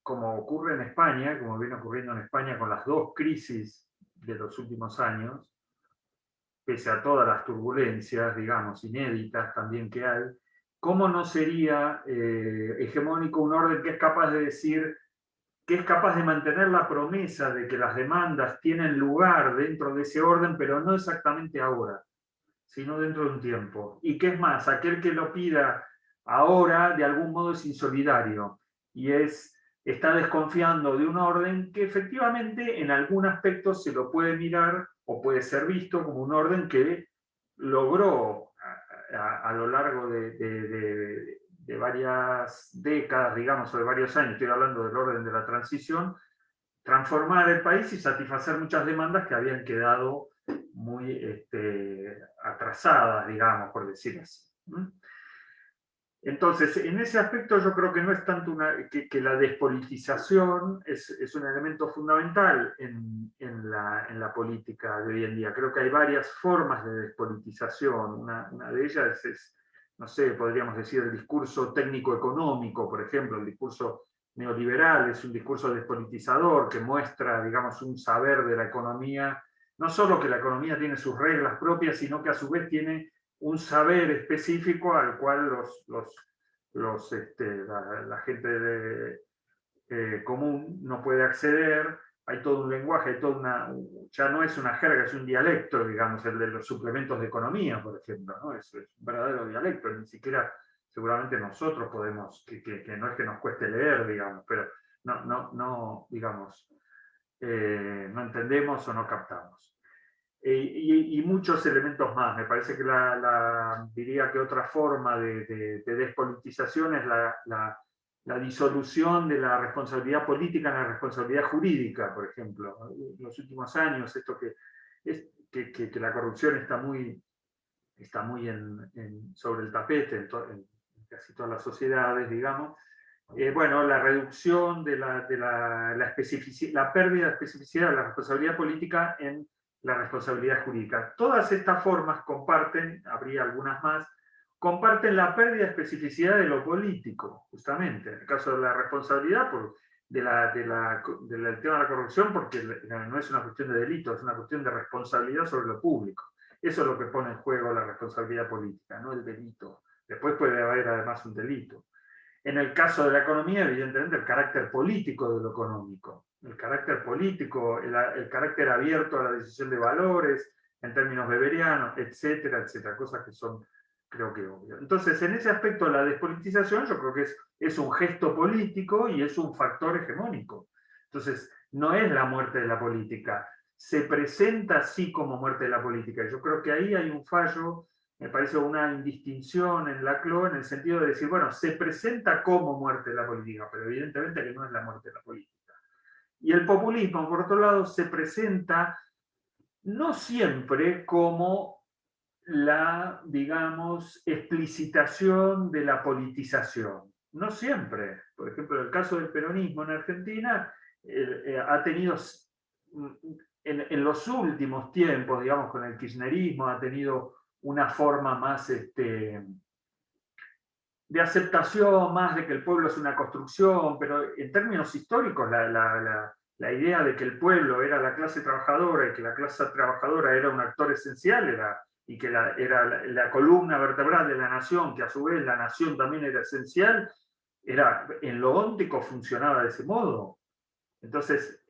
como ocurre en España, como viene ocurriendo en España con las dos crisis de los últimos años, pese a todas las turbulencias, digamos, inéditas también que hay, ¿cómo no sería hegemónico un orden que es capaz de decir, que es capaz de mantener la promesa de que las demandas tienen lugar dentro de ese orden, pero no exactamente ahora, sino dentro de un tiempo? Y que es más, aquel que lo pida ahora de algún modo es insolidario y está desconfiando de un orden que efectivamente en algún aspecto se lo puede mirar o puede ser visto como un orden que logró a lo largo de varias décadas, digamos, o de varios años, estoy hablando del orden de la transición, transformar el país y satisfacer muchas demandas que habían quedado muy atrasadas, digamos, por decir así. Entonces, en ese aspecto yo creo que no es tanto que la despolitización es un elemento fundamental en la política de hoy en día. Creo que hay varias formas de despolitización. Una de ellas es, no sé, podríamos decir el discurso técnico-económico, por ejemplo, el discurso neoliberal es un discurso despolitizador que muestra, digamos, un saber de la economía, no solo que la economía tiene sus reglas propias, sino que a su vez tiene un saber específico al cual la gente común no puede acceder. Hay todo un lenguaje, hay toda ya no es una jerga, es un dialecto, digamos, el de los suplementos de economía, por ejemplo, ¿no? Es un verdadero dialecto, ni siquiera seguramente nosotros podemos, que no es que nos cueste leer, digamos, pero no digamos, no entendemos o no captamos. Y muchos elementos más. Me parece que diría que otra forma de despolitización es la disolución de la responsabilidad política en la responsabilidad jurídica, por ejemplo. En los últimos años, esto que la corrupción está muy sobre el tapete en casi todas las sociedades, digamos. Bueno, la reducción de la pérdida de especificidad de la responsabilidad política en la responsabilidad jurídica. Todas estas formas comparten, habría algunas más, comparten la pérdida de especificidad de lo político, justamente. En el caso de la responsabilidad, del tema de la corrupción, porque no es una cuestión de delito, es una cuestión de responsabilidad sobre lo público. Eso es lo que pone en juego la responsabilidad política, no el delito. Después puede haber además un delito. En el caso de la economía, evidentemente, el carácter político de lo económico. El carácter político, el carácter abierto a la decisión de valores, en términos weberianos, etcétera, etcétera. Cosas que son, creo que, obvias. Entonces, en ese aspecto, la despolitización yo creo que es un gesto político y es un factor hegemónico. Entonces, no es la muerte de la política. Se presenta así como muerte de la política. Yo creo que ahí hay un fallo, me parece una indistinción en la CLO, en el sentido de decir, bueno, se presenta como muerte de la política, pero evidentemente que no es la muerte de la política. Y el populismo, por otro lado, se presenta no siempre como la, digamos, explicitación de la politización. No siempre. Por ejemplo, en el caso del peronismo en Argentina, ha tenido, en los últimos tiempos, digamos, con el kirchnerismo, ha tenido una forma más de aceptación, más de que el pueblo es una construcción, pero en términos históricos la idea de que el pueblo era la clase trabajadora y que la clase trabajadora era un actor esencial y que era la columna vertebral de la nación, que a su vez la nación también era esencial, en lo óntico funcionaba de ese modo. Entonces,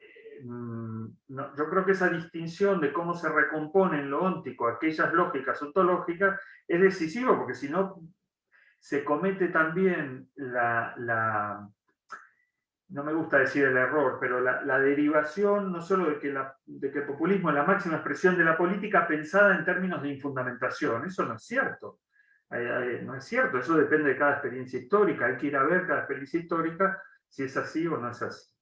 no, yo creo que esa distinción de cómo se recompone en lo óntico aquellas lógicas ontológicas es decisivo, porque si no se comete también no me gusta decir el error, pero la derivación no solo de que el populismo es la máxima expresión de la política pensada en términos de infundamentación. Eso no es cierto. No es cierto, eso depende de cada experiencia histórica. Hay que ir a ver cada experiencia histórica si es así o no es así.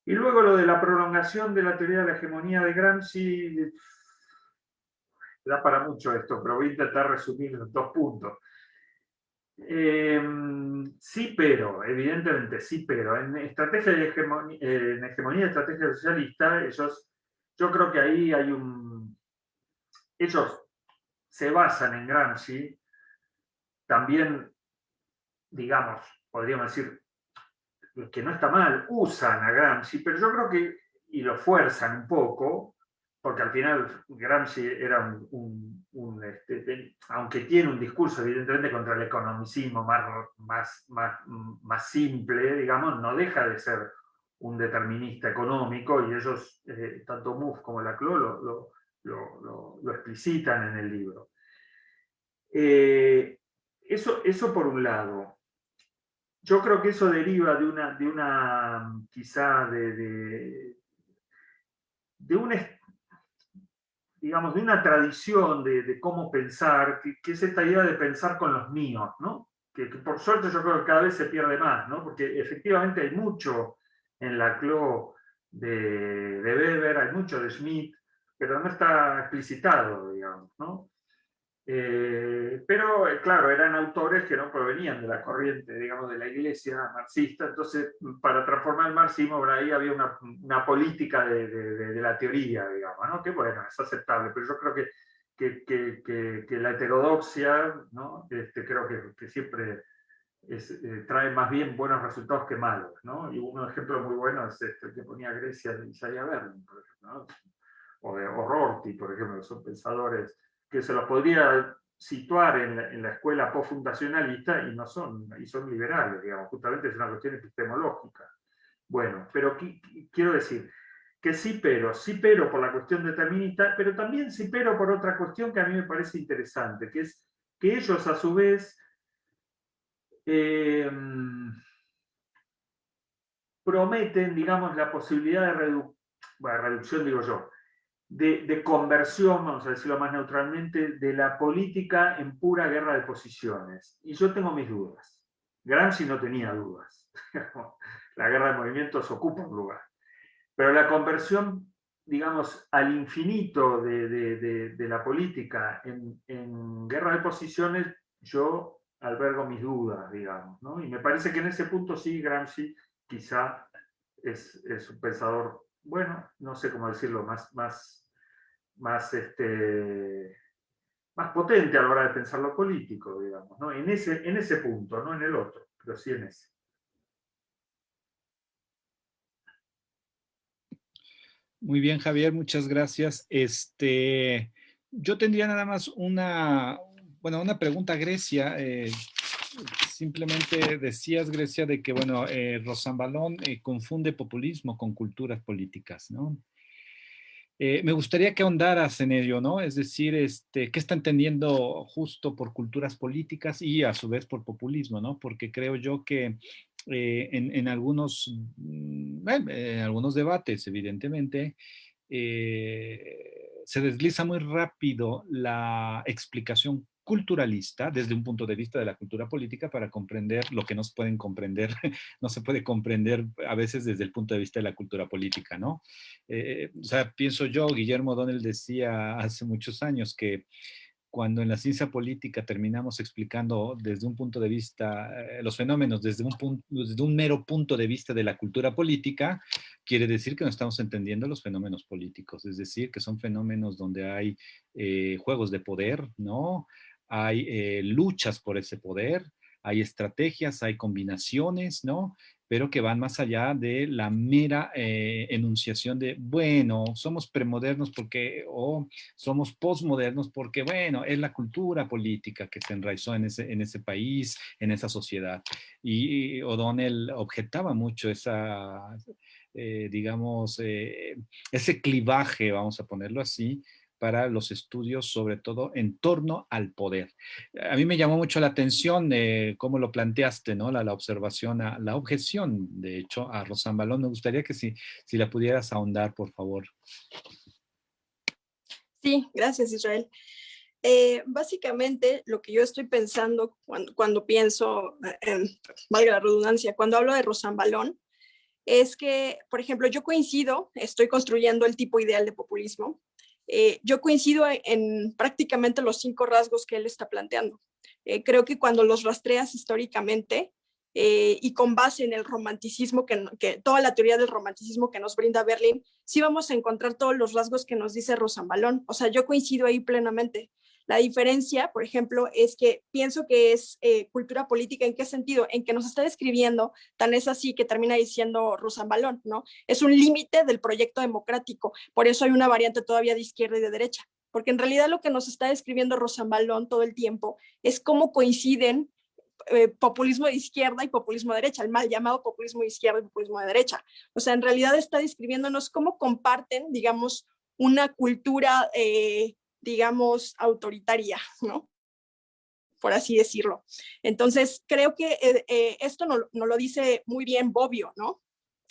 Y luego lo de la prolongación de la teoría de la hegemonía de Gramsci, da para mucho esto, pero voy a intentar resumir en 2 puntos. Sí, pero, evidentemente, sí, pero. En estrategia de hegemonía, en hegemonía de estrategia socialista, yo creo que ahí hay ellos se basan en Gramsci, también, digamos, podríamos decir, que no está mal, usan a Gramsci, pero yo creo que, y lo fuerzan un poco, porque al final Gramsci era aunque tiene un discurso evidentemente contra el economicismo más simple, digamos, no deja de ser un determinista económico, y ellos, tanto Mouffe como Laclau, lo explicitan en el libro. Eso por un lado. Yo creo que eso deriva de una quizá digamos, de una tradición de cómo pensar, que es esta idea de pensar con los míos, ¿no? Que por suerte yo creo que cada vez se pierde más, ¿no? Porque efectivamente hay mucho en la CLO de Weber, hay mucho de Schmitt, pero no está explicitado, digamos, ¿no? Pero, claro, eran autores que no provenían de la corriente, digamos, de la iglesia marxista. Entonces, para transformar el marxismo, ahí había una política de la teoría, digamos, ¿no? Que bueno, es aceptable, pero yo creo que la heterodoxia, ¿no? Creo que siempre trae más bien buenos resultados que malos, ¿no? Y un ejemplo muy bueno es el que ponía Grecia de Isaiah Berlin, por ejemplo, ¿no? O Rorty, por ejemplo, que son pensadores que se los podría situar en la escuela postfundacionalista y son liberales, digamos, justamente es una cuestión epistemológica. Bueno, pero quiero decir que sí pero por la cuestión determinista, pero también sí pero por otra cuestión que a mí me parece interesante, que es que ellos a su vez prometen, digamos, la posibilidad de reducción, digo yo, de conversión, vamos a decirlo más neutralmente, de la política en pura guerra de posiciones. Y yo tengo mis dudas. Gramsci no tenía dudas. La guerra de movimientos ocupa un lugar. Pero la conversión, digamos, al infinito de la política en guerra de posiciones, yo albergo mis dudas, digamos, ¿no? Y me parece que en ese punto sí, Gramsci quizá es un pensador bueno, no sé cómo decirlo, más potente a la hora de pensar lo político, digamos, ¿no? En ese punto, no en el otro, pero sí en ese. Muy bien, Javier, muchas gracias. Yo tendría nada más una pregunta a Grecia. Simplemente decías, Grecia, de que, bueno, Rosambalón confunde populismo con culturas políticas, ¿no? Me gustaría que ahondaras en ello, ¿no? Es decir, ¿qué está entendiendo justo por culturas políticas y a su vez por populismo, ¿no? Porque creo yo que en algunos debates, evidentemente, se desliza muy rápido la explicación culturalista desde un punto de vista de la cultura política para comprender lo que no se pueden comprender, no se puede comprender a veces desde el punto de vista de la cultura política, ¿no? O sea, pienso yo, Guillermo O'Donnell decía hace muchos años que cuando en la ciencia política terminamos explicando desde un punto de vista, los fenómenos desde un mero punto de vista de la cultura política, quiere decir que no estamos entendiendo los fenómenos políticos, es decir, que son fenómenos donde hay juegos de poder, ¿no? Hay luchas por ese poder, hay estrategias, hay combinaciones, ¿no? Pero que van más allá de la mera enunciación de, bueno, somos premodernos porque, o somos postmodernos porque, bueno, es la cultura política que se enraizó en ese país, en esa sociedad. Y O'Donnell objetaba mucho digamos, ese clivaje, vamos a ponerlo así, para los estudios, sobre todo en torno al poder. A mí me llamó mucho la atención cómo lo planteaste, ¿no? La observación, la objeción, de hecho, a Rosambalón. Me gustaría que si la pudieras ahondar, por favor. Sí, gracias, Israel. Básicamente, lo que yo estoy pensando cuando pienso, valga la redundancia, cuando hablo de Rosambalón, es que, por ejemplo, yo coincido, estoy construyendo el tipo ideal de populismo, yo coincido en prácticamente los 5 rasgos que él está planteando. Creo que cuando los rastreas históricamente y con base en el romanticismo, que toda la teoría del romanticismo que nos brinda Berlín, sí vamos a encontrar todos los rasgos que nos dice Rosambalón. O sea, yo coincido ahí plenamente. La diferencia, por ejemplo, es que pienso que es cultura política. ¿En qué sentido? En que nos está describiendo, tan es así que termina diciendo Rosambalón, ¿no? Es un límite del proyecto democrático. Por eso hay una variante todavía de izquierda y de derecha. Porque en realidad lo que nos está describiendo Rosambalón todo el tiempo es cómo coinciden populismo de izquierda y populismo de derecha, el mal llamado populismo de izquierda y populismo de derecha. O sea, en realidad está describiéndonos cómo comparten, digamos, una cultura, digamos, autoritaria, ¿no? Por así decirlo. Entonces, creo que esto nos lo dice muy bien Bobbio, ¿no?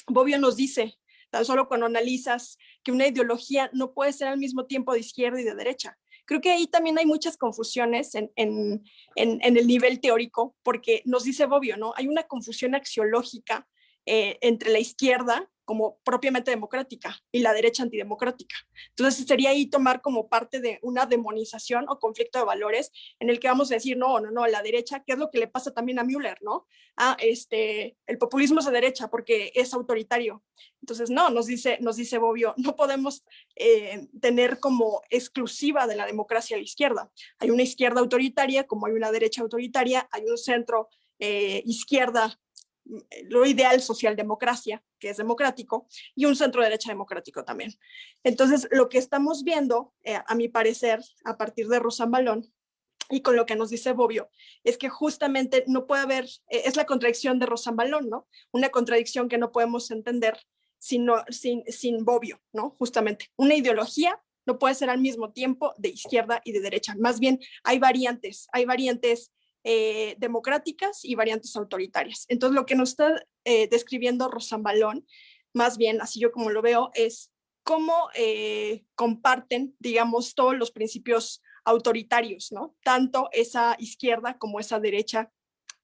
Bobbio nos dice, tan solo cuando analizas que una ideología no puede ser al mismo tiempo de izquierda y de derecha. Creo que ahí también hay muchas confusiones en el nivel teórico, porque nos dice Bobbio, ¿no? Hay una confusión axiológica entre la izquierda como propiamente democrática y la derecha antidemocrática. Entonces sería ahí tomar como parte de una demonización o conflicto de valores en el que vamos a decir, no, la derecha, ¿qué es lo que le pasa también a Müller, ¿no? El populismo es de derecha porque es autoritario. Entonces, no, nos dice Bobbio, no podemos tener como exclusiva de la democracia a la izquierda. Hay una izquierda autoritaria, como hay una derecha autoritaria, hay un centro izquierda, lo ideal socialdemocracia, que es democrático, y un centro derecha democrático también. Entonces, lo que estamos viendo, a mi parecer, a partir de Rosambalón, y con lo que nos dice Bobbio, es que justamente no puede haber, es la contradicción de Rosambalón, ¿no? Una contradicción que no podemos entender sin Bobbio, ¿no? Justamente, una ideología no puede ser al mismo tiempo de izquierda y de derecha. Más bien, hay variantes democráticas y variantes autoritarias. Entonces, lo que nos está describiendo Rosambalón, más bien, así yo como lo veo, es cómo comparten, digamos, todos los principios autoritarios, ¿no? Tanto esa izquierda como esa derecha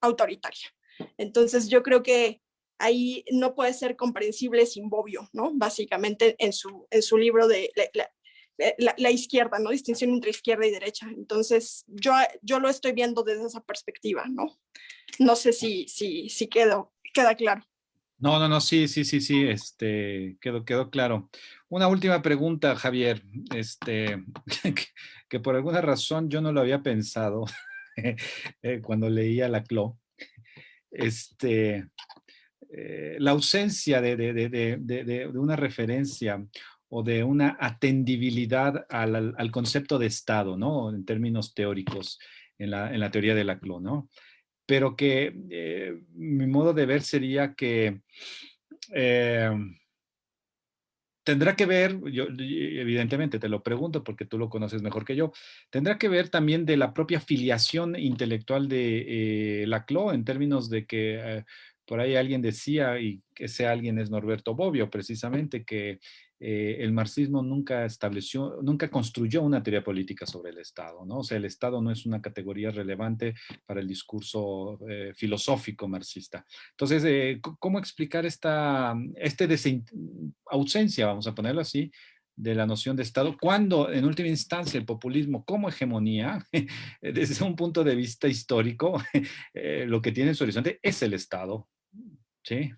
autoritaria. Entonces, yo creo que ahí no puede ser comprensible sin Bobbio, ¿no? Básicamente en su libro de la izquierda, ¿no? Distinción entre izquierda y derecha. Entonces, yo lo estoy viendo desde esa perspectiva, ¿no? No sé si queda claro. No, sí, quedó claro. Una última pregunta, Javier, que, que por alguna razón yo no lo había pensado cuando leía Laclau. Este, la ausencia de una referencia o de una atendibilidad al concepto de Estado, ¿no? En términos teóricos, en la teoría de Laclau, ¿no? Pero que mi modo de ver sería que eh, tendrá que ver, yo evidentemente te lo pregunto porque tú lo conoces mejor que yo, tendrá que ver también de la propia filiación intelectual de Laclau en términos de que por ahí alguien decía, y que ese alguien es Norberto Bobbio, precisamente, que el marxismo nunca construyó una teoría política sobre el Estado, ¿no? O sea, el Estado no es una categoría relevante para el discurso filosófico marxista. Entonces, ¿cómo explicar ausencia, vamos a ponerlo así, de la noción de Estado, cuando en última instancia el populismo como hegemonía, desde un punto de vista histórico, lo que tiene en su horizonte es el Estado? ¿Sí?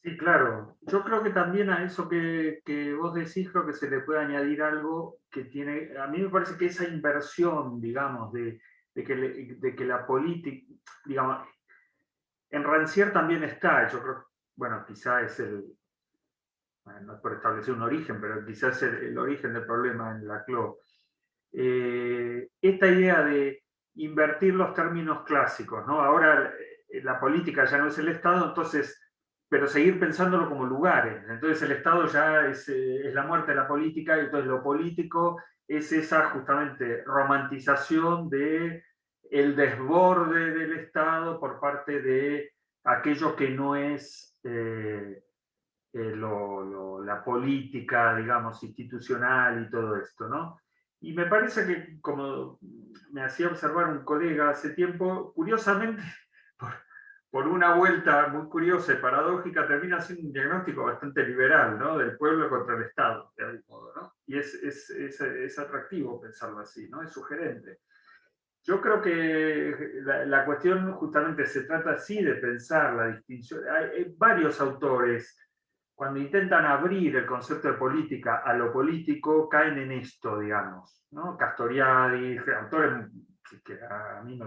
Sí, claro. Yo creo que también a eso que vos decís, creo que se le puede añadir algo que tiene, a mí me parece que esa inversión, digamos, de que la política, digamos, en Rancière también está, yo creo, bueno, quizá es bueno, no es por establecer un origen, pero quizás es el origen del problema en Laclau. Esta idea de invertir los términos clásicos, ¿no? Ahora la política ya no es el Estado, entonces, pero seguir pensándolo como lugares. Entonces el Estado ya es la muerte de la política, y entonces lo político es esa justamente romantización de el desborde del Estado por parte de aquello que no es la política, digamos, institucional y todo esto, ¿no? Y me parece que, como me hacía observar un colega hace tiempo, curiosamente, por, por una vuelta muy curiosa y paradójica, termina siendo un diagnóstico bastante liberal, ¿no? Del pueblo contra el Estado, de algún modo, ¿no? Y es atractivo pensarlo así, ¿no? Es sugerente. Yo creo que la cuestión justamente se trata así de pensar la distinción. Hay varios autores, cuando intentan abrir el concepto de política a lo político, caen en esto, digamos, ¿no? Castoriadis, autores que a mí me